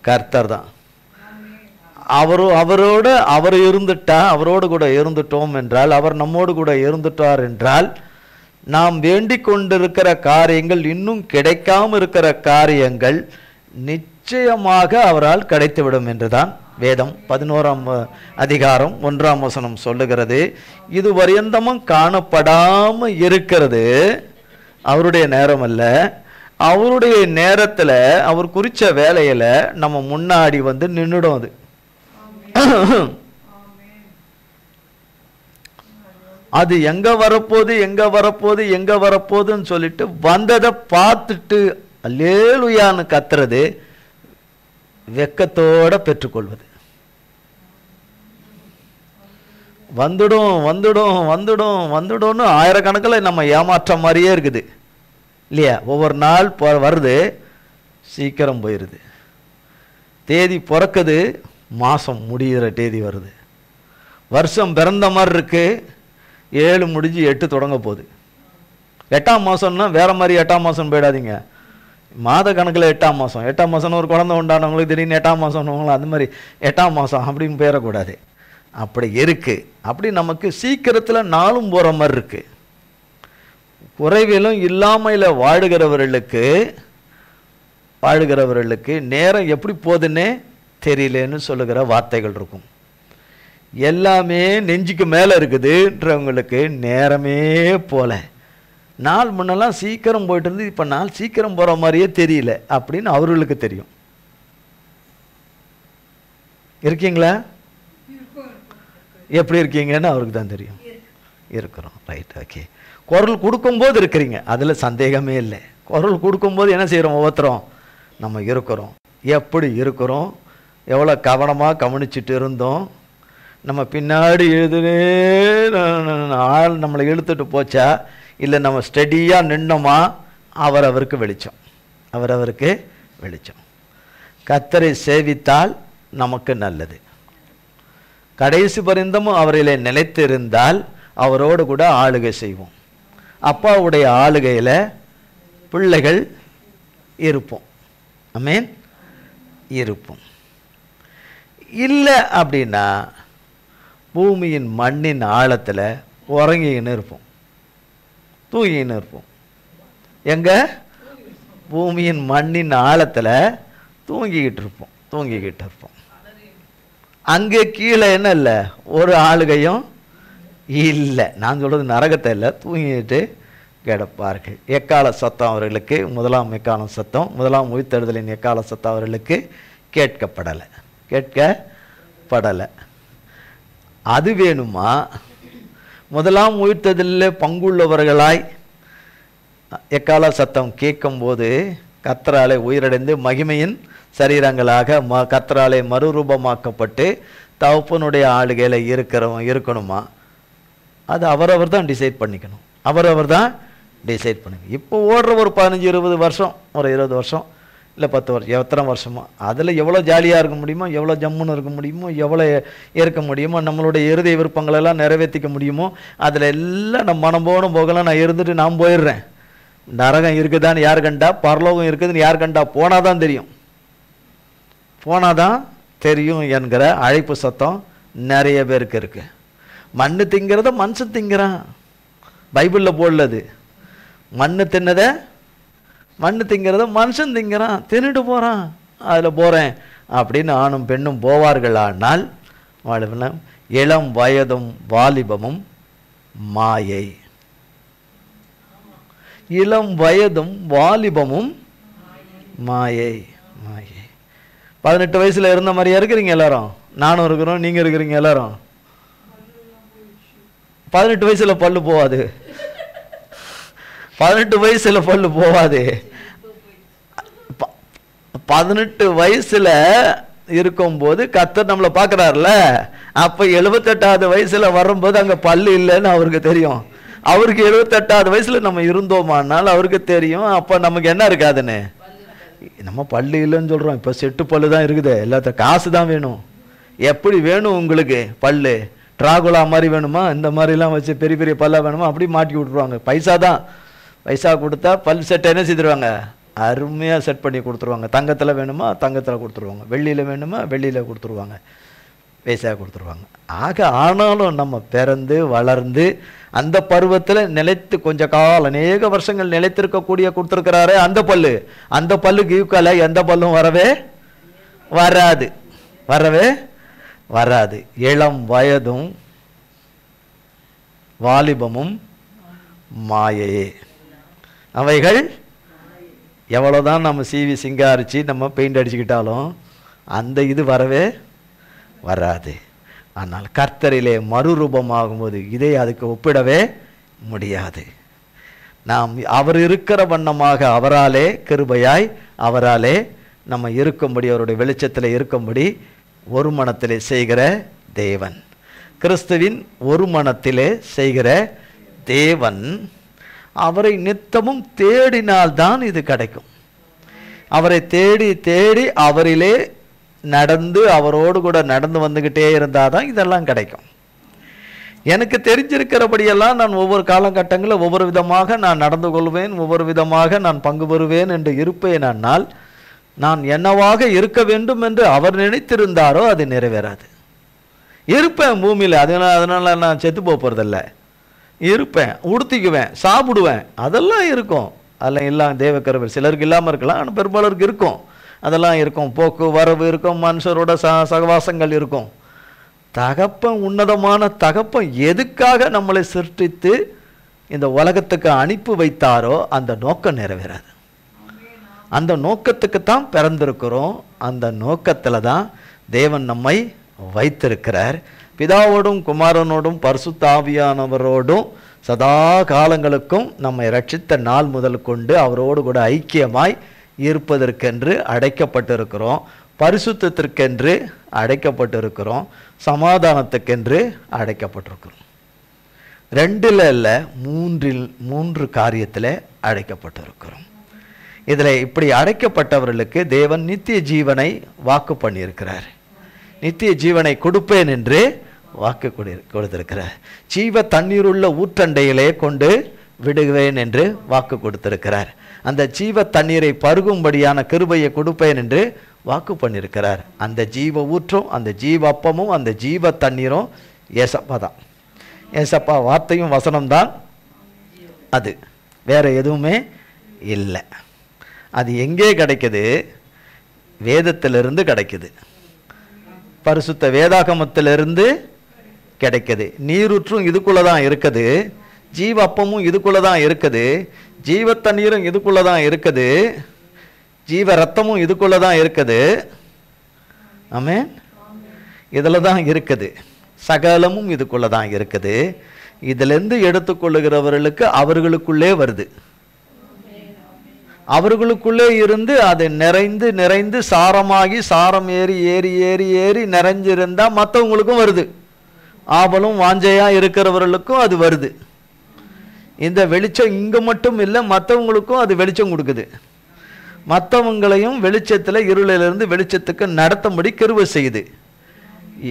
கர்த்தர் தான். அவர் இருந்துட்டா, அவரோடு கூட இருந்துட்டோம் என்றால், அவர் நம்மோடு கூட இருந்துட்டார் என்றால் நாம் வேண்டிக் கொண்டிருக்கிற காரியங்கள், இன்னும் கிடைக்காம இருக்கிற காரியங்கள் நிச்சயமாக அவரால் கிடைத்துவிடும் என்றுதான் வேதம் 11ஆம் அதிகாரம் 1ஆம் வசனம் சொல்லுகிறது. இது வரியந்தமும் காணப்படாம இருக்கிறது அவருடைய நேரம் அல்ல. அவருடைய நேரத்துல அவர் குறிச்ச வேலையில நம்ம முன்னாடி வந்து நின்னுடும். அது எங்க வரப்போகுதுன்னு சொல்லிட்டு வந்ததை பார்த்துட்டு அல்லேலுயான்னு கத்துறது, வெக்கத்தோட பெற்றுக்கொள்வது. வந்துடும் ஆயிரக்கணக்கில் நம்ம ஏமாற்ற மாதிரியே இருக்குது இல்லையா? ஒவ்வொரு நாள் வருது, சீக்கிரம் போயிடுது. தேதி பிறக்குது, மாதம் முடிகிற தேதி வருது. வருஷம் பிறந்த மாதிரி இருக்கு, 7 முடிஞ்சு 8 தொடங்க போகுது. 8ஆம் மாதம்னா வேறு மாதிரி 8ஆம் மாதம் போயிடாதீங்க. மாத கணக்கில் 8ஆம் மாதம், 8ஆம் மாதம்னு ஒரு குழந்தை உண்டானவங்களுக்கு திடீர்னு 8ஆம் மாதம்னு அந்த மாதிரி 8ஆம் மாதம் அப்படின்னு போயிடக்கூடாது. அப்படி இருக்குது. அப்படி நமக்கு சீக்கிரத்தில் நாளும் போகிற மாதிரி இருக்குது. குறைவிலும் இல்லாமையில் வாழுகிறவர்களுக்கு நேரம் எப்படி போகுதுன்னே தெரியலேன்னு சொல்லுகிற வார்த்தைகள் இருக்கும். எல்லாமே நெஞ்சுக்கு மேலே இருக்குதுன்றவங்களுக்கு நேரமே போல. நாள் முன்னெல்லாம் சீக்கிரம் போயிட்டு இருந்து இப்போ நாள் சீக்கிரம் போகிற மாதிரியே தெரியல அப்படின்னு அவர்களுக்கு தெரியும். இருக்கீங்களா? எப்படி இருக்கீங்கன்னு அவருக்கு தான் தெரியும். இருக்கிறோம். Right, okay. குரல் கொடுக்கும்போது இருக்கிறீங்க, அதில் சந்தேகமே இல்லை. குரல் கொடுக்கும்போது என்ன செய்கிறோம்? ஒவ்வொருத்தரும் நம்ம இருக்கிறோம். எப்படி இருக்கிறோம்? எவ்வளோ கவனமாக கவனிச்சுட்டு இருந்தோம்? நம்ம பின்னாடி எழுதுனே ஆள் நம்மளை இழுத்துட்டு போச்சா, இல்லை நம்ம ஸ்டடியாக நின்னோமா? அவரவருக்கு வெளிச்சம், அவரவருக்கு வெளிச்சம். கர்த்தரை சேவித்தால் நமக்கு நல்லது. கடைசி பரிந்தமும் அவரிலே நிலைத்திருந்தால் அவரோடு கூட ஆளுகை செய்வோம். அப்பாவுடைய ஆளுகையில் பிள்ளைகள் இருப்போம். ஆமென், இருப்போம். இல்லை அப்படின்னா பூமியின் மண்ணின் ஆழத்தில் உறங்கின்னு இருப்போம், தூங்கின்னு இருப்போம். எங்க? பூமியின் மண்ணின் ஆழத்தில் தூங்கிக்கிட்டு இருப்போம். அங்கே கீழே என்ன இல்லை? ஒரு ஆளுகையும் இல்லை. நான் சொல்கிறது நரகத்தை இல்லை, தூங்கிட்டு கிடப்பார்கள். எக்கால சத்தம் அவர்களுக்கு, முதலாம் எக்கால சத்தம், முதலாம் உயிர்த்தெழுதலின் எக்கால சத்தம் அவர்களுக்கு கேட்கப்படலை. அது வேணுமா? முதலாம் உயிர்த்தெழுதலில் பங்குள்ளவர்களாய் எக்கால சத்தம் கேட்கும்போது கர்த்தராலே உயிரடைந்து மகிமையின் சரீரங்களாக கர்த்தராலே மறுரூபமாக்கப்பட்டு தகப்பனுடைய ஆளுகையில் இருக்கணுமா? அது அவரவர் தான் டிசைட் பண்ணிக்கணும். இப்போ ஓடுற ஒரு 15-20 வருஷம், ஒரு 20 வருஷம், இல்லை 10 வருஷம், எத்தனை வருஷமோ அதில் எவ்வளோ ஜாலியாக இருக்க முடியுமோ, எவ்வளோ ஜம்முன்னு இருக்க முடியுமோ, எவ்வளோ இருக்க முடியுமோ, நம்மளுடைய இருதய விருப்பங்களெல்லாம் நிறைவேற்றிக்க முடியுமோ, அதில் எல்லாம் நம்ம மனம் போகணும் போகலாம். நான் இருந்துட்டு நான் போயிடுறேன். நரகம் இருக்குதான்னு யார் கண்டா, பரலோகம் இருக்குதுன்னு யார் கண்டா? போனாதான் தெரியும் என்கிற அழைப்பு சத்தம் நிறைய பேருக்கு இருக்கு. மண்ணு திங்கிறத மனுஷன் திங்கிறான். பைபிளில் போடலது. மண்ணு திங்கிறத மனுஷன் திங்கிறான், தின்னுட்டு போகிறான். அதில் போகிறேன் அப்படின்னு ஆணும் பெண்ணும் போவார்கள். ஆனால் இளம் வயதும் வாலிபமும் மாயை. இளம் வயதும் வாலிபமும் மாயை. 18 வயசுல இருந்த மாதிரியா இருக்கிறீங்க எல்லாரும்? நானும் இருக்கிறோம், நீங்க இருக்கிறீங்க எல்லாரும். 18 வயசுல பல்லு போவாது. 18 வயசுல பல்லு போவாது. 18 வயசுல இருக்கும்போது கர்த்தர் நம்மளை பார்க்குறாருல, அப்போ 78வது வயசுல வரும்போது அங்கே பல்லு இல்லைன்னு அவருக்கு தெரியும். அவருக்கு 78வது வயசுல நம்ம இருந்தோமானால் அவருக்கு தெரியும். அப்போ நமக்கு என்ன இருக்காதுன்னு. நம்ம பல்லு இல்லைன்னு சொல்கிறோம், இப்போ செட்டு பல்லு தான் இருக்குது. எல்லாத்த காசு தான் வேணும். எப்படி வேணும் உங்களுக்கு பல்லு? ட்ராகுலா மாதிரி வேணுமா? இந்த மாதிரிலாம் வச்சு பெரிய பெரிய பல்லாக வேணுமா? அப்படி மாட்டி விட்ருவாங்க. பைசா தான். பைசா கொடுத்தா பல் செட்டை என்ன செய்திருவாங்க? அருமையாக செட் பண்ணி கொடுத்துருவாங்க. தங்கத்தில் வேணுமா? தங்கத்தில் கொடுத்துருவாங்க. வெள்ளியில் வேணுமா? வெள்ளியில் கொடுத்துருவாங்க. பைசா கொடுத்துருவாங்க. ஆனாலும் நம்ம பிறந்து வளர்ந்து அந்த பருவத்தில் நிலைத்து கொஞ்ச காலம் அநேக வருஷங்கள் நிலைத்திருக்கக்கூடிய கொடுத்துருக்கிறாரு அந்த பல்லுக்கு ஈக்குவல எந்த பல்லும் வராது. இளம் வயதும் வாலிபமும் மாயையே. அவைகள் எவ்வளோதான் நம்ம சீவி சிங்காரிச்சு நம்ம பெயிண்ட் அடிச்சுக்கிட்டாலும் அந்த இது வராது. ஆனால் கர்த்தரிலே மறுரூபமாகும்போது இதை அதுக்கு ஒப்பிடவே முடியாது. நாம் அவர் இருக்கிற வண்ணமாக அவராலே கிருபையாய் அவராலே நம்ம இருக்கும்படி, அவருடைய வெளிச்சத்தில் இருக்கும்படி ஒரு மனத்திலே செய்கிற தேவன், கிறிஸ்துவின் ஒரு மனத்திலே செய்கிற தேவன், அவரை நித்தமும் தேடினால்தான் இது கிடைக்கும். அவரை தேடி தேடி அவரிலே நடந்து அவரோடு கூட நடந்து வந்துக்கிட்டே இருந்தால் தான் இதெல்லாம் கிடைக்கும். எனக்கு தெரிஞ்சிருக்கிறபடியெல்லாம் நான் ஒவ்வொரு காலகட்டங்களில் ஒவ்வொரு விதமாக நான் நடந்து கொள்வேன், ஒவ்வொரு விதமாக நான் பங்கு பெறுவேன் என்று இருப்பேனால் நான் என்னவாக இருக்க வேண்டும் என்று அவர் நினைத்திருந்தாரோ அது நிறைவேறாது. இருப்பேன் பூமியில், அதனால நான் செத்து போகிறதில்ல. இருப்பேன், உடுத்திக்குவேன், சாப்பிடுவேன், அதெல்லாம் இருக்கும். அதெல்லாம் எல்லாம் தேவக்கருவில் சிலருக்கு இல்லாமல் இருக்கலாம், ஆனால் பெரும்பாலருக்கு இருக்கும். அதெல்லாம் இருக்கும். போக்கு வரவு இருக்கும், மனுஷரோட சகவாசங்கள் இருக்கும். தகப்பன், உன்னதமான தகப்பன் எதுக்காக நம்மளை சிருஷ்டித்து இந்த உலகத்துக்கு அனுப்பி வைத்தாரோ அந்த நோக்கம் நிறைவேறாது. அந்த நோக்கத்துக்கு தான் பிறந்திருக்கிறோம். அந்த நோக்கத்தில் தான் தேவன் நம்மை வைத்திருக்கிறார். பிதாவோடும் குமாரனோடும் பரிசுத்த ஆவியானவரோடும் சதா காலங்களுக்கும் நம்மை ரட்சித்த நாள் முதல் கொண்டு அவரோடு கூட ஐக்கியமாய் இருப்பதற்கென்று அடைக்கப்பட்டிருக்கிறோம். பரிசுத்தத்திற்கென்று அடைக்கப்பட்டிருக்கிறோம். சமாதானத்துக்கென்று அடைக்கப்பட்டிருக்கிறோம். 2 இல்லை, 3 காரியத்தில் அடைக்கப்பட்டிருக்கிறோம். இதில் இப்படி அடைக்கப்பட்டவர்களுக்கு தேவன் நித்திய ஜீவனை வாக்கு பண்ணியிருக்கிறார். நித்திய ஜீவனை கொடுப்பேன் என்று வாக்கு கொடுத்திருக்கிறார். ஜீவ தண்ணீருள்ள ஊற்றண்டையிலே கொண்டு விடுவேன் என்று வாக்கு கொடுத்திருக்கிறார். அந்த ஜீவ தண்ணீரை பருகும்படியான கிருபையை கொடுப்பேன் என்று வாக்கு பண்ணியிருக்கிறார். அந்த ஜீவ ஊற்றும், அந்த ஜீவ அப்பமும், அந்த ஜீவ தண்ணீரும் ஏசப்பா தான். ஏசப்பா வார்த்தையும் வசனம்தான் அது, வேற எதுவுமே இல்லை. அது எங்கே கிடைக்குது? வேதத்திலிருந்து கிடைக்குது, பரிசுத்த வேதாகமத்திலிருந்து கிடைக்குது. நீரூற்றும் இதுக்குள்ள தான் இருக்குது, ஜீவ அப்பமும் இதுக்குள்ள தான் இருக்குது, ஜீவ தண்ணீரும் இதுக்குள்ள தான் இருக்குது, ஜீவ ரத்தமும் இதுக்குள்ள தான் இருக்குது. ஆமென். இதில் தான் இருக்குது. சகலமும் இதுக்குள்ள தான் இருக்குது. இதிலிருந்து எடுத்துக்கொள்ளுகிறவர்களுக்கு அவர்களுக்குள்ளே வருது. அவர்களுக்குள்ளே இருந்து அது நிறைந்து நிறைந்து சாரமாகி சாரம் ஏறி ஏறி ஏறி ஏறி நிறைஞ்சிருந்தா மற்றவங்களுக்கும் வருது. ஆவலும் வாஞ்சையா இருக்கிறவர்களுக்கும் அது வருது. இந்த வெளிச்சம் இங்கே மட்டும் இல்லை, மற்றவங்களுக்கும் அது வெளிச்சம் கொடுக்குது. மற்றவங்களையும் வெளிச்சத்தில் இருளிலிருந்து வெளிச்சத்துக்கு நடத்தும்படி கிருபை செய்யுது.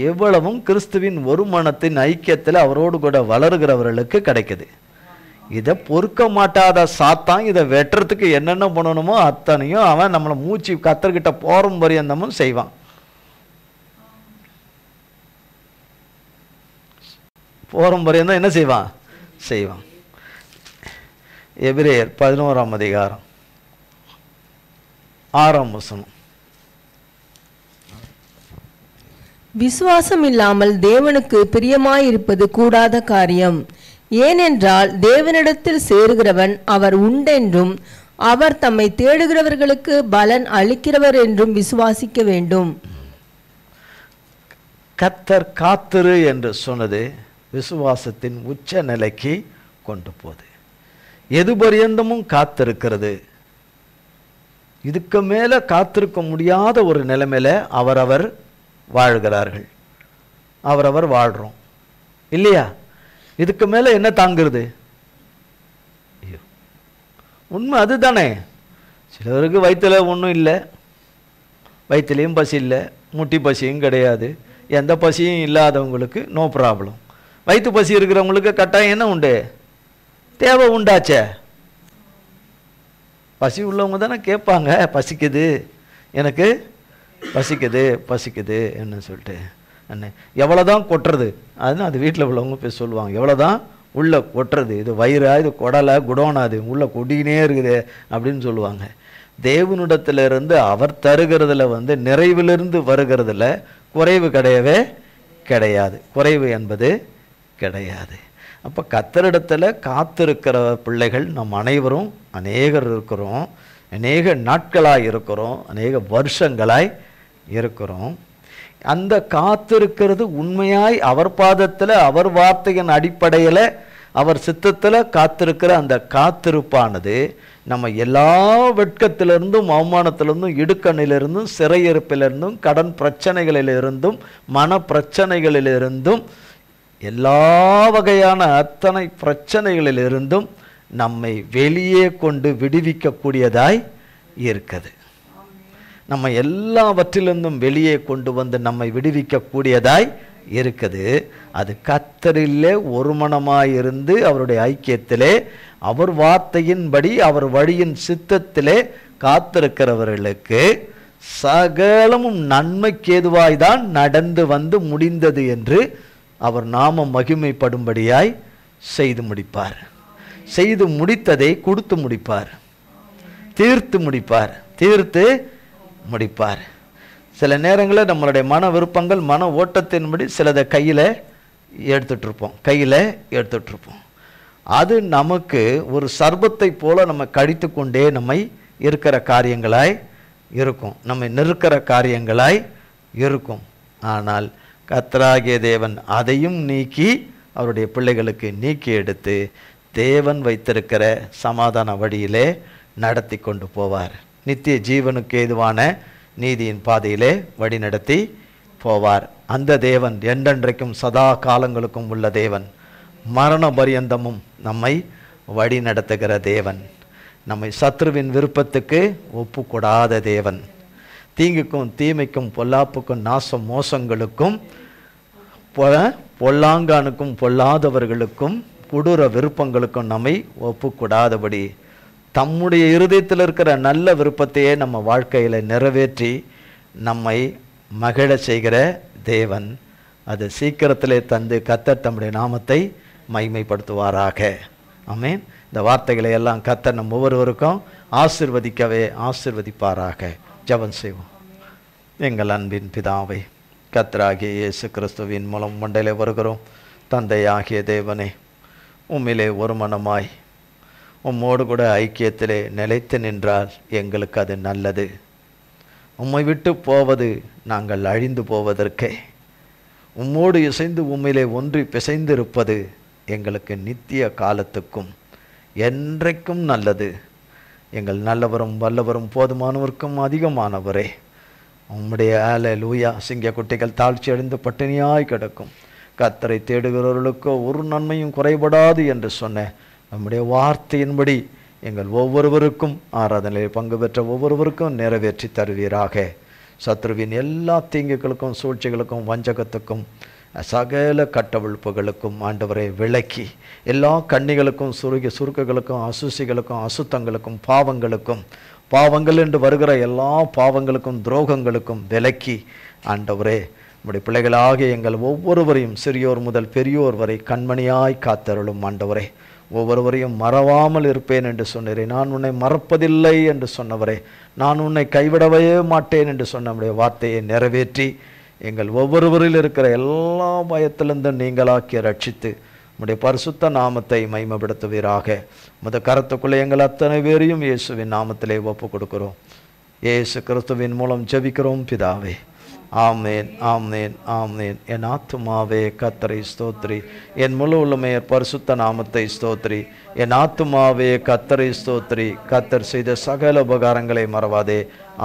எவ்வளவும் கிறிஸ்துவின் ஒரு மனத்தின் ஐக்கியத்தில் அவரோடு கூட வளருகிறவர்களுக்கு கிடைக்குது. இதை பொறுக்க மாட்டாத சாத்தான் இதை வெட்டுறதுக்கு என்னென்ன பண்ணணுமோ அத்தனையும் அவன் நம்மளை மூச்சு கத்தர்கிட்ட போரும் பரியந்தமும் செய்வான். போரும் பரியந்தம் என்ன செய்வான்? செய்வான். எபிரேயர் 11ஆம் அதிகாரம் 6ஆம் வசனம். விசுவாசம் இல்லாமல் தேவனுக்கு பிரியமாயிருப்பது கூடாத காரியம். ஏனென்றால் தேவனிடத்தில் சேருகிறவன் அவர் உண்டென்றும் அவர் தம்மை தேடுகிறவர்களுக்கு பலன் அளிக்கிறவர் என்றும் விசுவாசிக்க வேண்டும். கர்த்தர் காத்திரு என்று சொன்னது விசுவாசத்தின் உச்ச நிலைக்கு கொண்டு போகுது. எது பரியந்தமும் காத்திருக்கிறது. இதுக்கு மேலே காத்திருக்க முடியாத ஒரு நிலைமையில அவரவர் வாழ்கிறார்கள். அவரவர் வாழ்கிறோம் இல்லையா? இதுக்கு மேலே என்ன தாங்குறது? உண்மை அதுதானே. சிலருக்கு வயிற்றுல ஒன்றும் இல்லை, வயிற்றுலையும் பசி இல்லை, முட்டி பசியும் கிடையாது. எந்த பசியும் இல்லாதவங்களுக்கு நோ ப்ராப்ளம். வயிற்று பசி இருக்கிறவங்களுக்கு கட்டாயம் என்ன உண்டு? தேவை உண்டாச்சே. பசி உள்ளவங்க தானே கேட்பாங்க, பசிக்குது, எனக்கு பசிக்குது பசிக்குது என்ன சொல்லிட்டு. என்ன எவ்வளோதான் கொட்டுறது? அதுதான் அது வீட்டில் உள்ளவங்க போய் சொல்லுவாங்க, எவ்வளோதான் உள்ளே கொட்டுறது, இது வயிறா, இது குடலை குடோனா, அது உள்ளே கொட்டினே இருக்குது அப்படின்னு சொல்லுவாங்க. தேவனிடத்திலிருந்து அவர் தருகிறதுல நிறைவிலிருந்து வருகிறதுல குறைவு கிடையவே கிடையாது. குறைவு என்பது கிடையாது. அப்போ கர்த்தரிடத்தில் காத்திருக்கிற பிள்ளைகள் நம் அனைவரும் அநேகர் இருக்கிறோம், அநேக நாட்களாய் இருக்கிறோம், அநேக வருஷங்களாய் இருக்கிறோம். அந்த காத்திருக்கிறது உண்மையாய் அவர் பாதத்தில் அவர் வார்த்தையின் அடிப்படையில் அவர் சித்தத்தில் காத்திருக்கிற அந்த காத்திருப்பானது நம்ம எல்லா வெட்கத்திலிருந்தும் அவமானத்திலிருந்தும் இடுக்கண்ணிலிருந்தும் சிறையிருப்பிலிருந்தும் கடன் பிரச்சனைகளிலிருந்தும் மன பிரச்சனைகளிலிருந்தும் எல்லா வகையான அத்தனை பிரச்சனைகளிலிருந்தும் நம்மை வெளியே கொண்டு விடுவிக்கக்கூடியதாய் இருக்குது. நம்ம எல்லாவற்றிலிருந்தும் வெளியே கொண்டு வந்து நம்மை விடுவிக்கக்கூடியதாய் இருக்குது. அது கர்த்தரிலே ஒரு மனமாயிருந்து அவருடைய ஐக்கியத்திலே அவர் வார்த்தையின்படி அவர் வழியின் சித்தத்திலே காத்திருக்கிறவர்களுக்கு சகலமும் நன்மைக்கேதுவாய்தான் நடந்து வந்து முடிந்தது என்று அவர் நாம மகிமைப்படும்படியாய் செய்து முடிப்பார். செய்து முடித்ததை கொடுத்து முடிப்பார், தீர்த்து முடிப்பார், தீர்த்து முடிப்பார். சில நேரங்களில் நம்மளுடைய மன விருப்பங்கள் மன ஓட்டத்தின்படி சிலதை கையில் எடுத்துட்ருப்போம். அது நமக்கு ஒரு சர்பத்தை போல நம்ம கடித்து கொண்டே நம்மை இருக்கிற காரியங்களாய் இருக்கும், நம்மை நிற்கிற காரியங்களாய் இருக்கும். ஆனால் கர்த்தராகிய தேவன் அதையும் நீக்கி அவருடைய பிள்ளைகளுக்கு நீக்கி எடுத்து தேவன் வைத்திருக்கிற சமாதான வழியிலே நடத்தி கொண்டு போவார். நித்திய ஜீவனுக்கு ஏதுவான நீதியின் பாதையிலே வழி நடத்தி போவார். அந்த தேவன் என்றென்றைக்கும் சதா காலங்களுக்கும் உள்ள தேவன், மரண பரியந்தமும் நம்மை வழி நடத்துகிற தேவன், நம்மை சத்ருவின் விருப்பத்துக்கு ஒப்பு கொடாத தேவன், தீங்குக்கும் தீமைக்கும் பொல்லாப்புக்கும் நாசம் மோசங்களுக்கும் பொல்லாங்கானுக்கும் பொல்லாதவர்களுக்கும் கொடூர விருப்பங்களுக்கும் நம்மை ஒப்பு கொடாதபடி தம்முடைய இருதயத்தில் இருக்கிற நல்ல விருப்பத்தையே நம்ம வாழ்க்கையில் நிறைவேற்றி நம்மை மகிழ செய்கிற தேவன். அது சீக்கிரத்திலே தந்து கர்த்தர் தம்முடைய நாமத்தை மகிமைப்படுத்துவாராக. ஆமென். இந்த வார்த்தைகளை எல்லாம் கர்த்தர் நம் ஒவ்வொருவருக்கும் ஆசீர்வதிப்பாராக. ஜெபம் செய்வோம். எங்கள் அன்பின் பிதாவை, கர்த்தராகிய இயேசு கிறிஸ்துவின் மூலம் மண்டையிலே வருகிறோம். தந்தையாகிய தேவனே, உம்மிலே ஒரு மனமாய் உம்மோடு கூட ஐக்கியத்திலே நிலைத்து நின்றால் எங்களுக்கு அது நல்லது. உம்மை விட்டு போவது நாங்கள் அழிந்து போவதற்கே, உம்மோடு இசைந்து உம்மிலே ஒன்றி பிசைந்திருப்பது எங்களுக்கு நித்திய காலத்துக்கும் என்றைக்கும் நல்லது. எங்கள் நல்லவரும் வல்லவரும் போதுமானவருக்கும் அதிகமானவரே, உம்முடைய அல்லேலூயா. சிங்க குட்டிகள் தாழ்ச்சி அடைந்து பட்டினியாய் கிடக்கும், கர்த்தரை தேடுகிறவர்களுக்கோ ஒரு நன்மையும் குறைபடாது என்று சொன்ன நம்முடைய வார்த்தையின்படி எங்கள் ஒவ்வொருவருக்கும் ஆராதனையில் பங்கு பெற்ற ஒவ்வொருவருக்கும் நிறைவேற்றி தருவீராக. சத்ருவின் எல்லா தீங்குகளுக்கும் சூழ்ச்சிகளுக்கும் வஞ்சகத்துக்கும் சகல கட்டவிழ்ப்புகளுக்கும் ஆண்டவரை விலக்கி, எல்லா கண்ணிகளுக்கும் சுருக்குகளுக்கும் அசுசிகளுக்கும் அசுத்தங்களுக்கும் பாவங்கள் என்று வருகிற எல்லா பாவங்களுக்கும் துரோகங்களுக்கும் விலக்கி ஆண்டவரே நம்முடைய பிள்ளைகளாகிய எங்கள் ஒவ்வொருவரையும் சிறியோர் முதல் பெரியோர் வரை கண்மணியாய் காத்தருளும். ஆண்டவரே, ஒவ்வொருவரையும் மறவாமல் இருப்பேன் என்று சொன்னீரே, நான் உன்னை மறப்பதில்லை என்று சொன்னவரே, நான் உன்னை கைவிடவே மாட்டேன் என்று சொன்ன நம்முடைய வார்த்தையை நிறைவேற்றி எங்கள் ஒவ்வொருவரில் இருக்கிற எல்லா பயத்திலிருந்தும் நீங்களாக்கி ரட்சித்து நம்முடைய பரிசுத்த நாமத்தை மகிமைப்படுத்துவீராக. முத கரத்துக்குள்ளே எங்கள் அத்தனை பேரையும் இயேசுவின் நாமத்திலே ஒப்பு கொடுக்கிறோம். இயேசு கிறிஸ்துவின் மூலம் ஜெபிக்கிறோம் பிதாவே. ஆமேன், ஆமேன், ஆமேன். என் ஆத்துமாவே கர்த்தரை ஸ்தோத்ரி, என் முழு உள்ளமையர் பரிசுத்த நாமத்தை ஸ்தோத்ரி. என் ஆத்துமாவே கர்த்தரை ஸ்தோத்ரி, கர்த்தர் செய்த சகல உபகாரங்களை மறவாதே.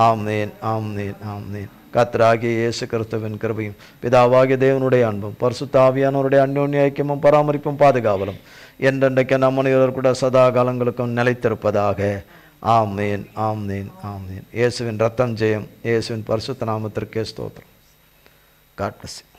ஆமேன், ஆமேன், ஆமேன். கர்த்தராகிய இயேசு கிறிஸ்துவின் கிருபையும் பிதாவாகிய தேவனுடைய அன்பும் பரிசுத்த ஆவியானவருடைய அந்யோன்ய ஐக்கியமும் பராமரிப்பும் பாதுகாவலும் என்றென்றைக்கு நம் அனைவரும் கூட சதா காலங்களுக்கும் நிலைத்திருப்பதாக. ஆமேன், ஆமேன், ஆமேன். இயேசுவின் ரத்தம் ஜெயம். இயேசுவின் பரிசுத்த நாமத்திற்கே ஸ்தோத்திரம். God bless you.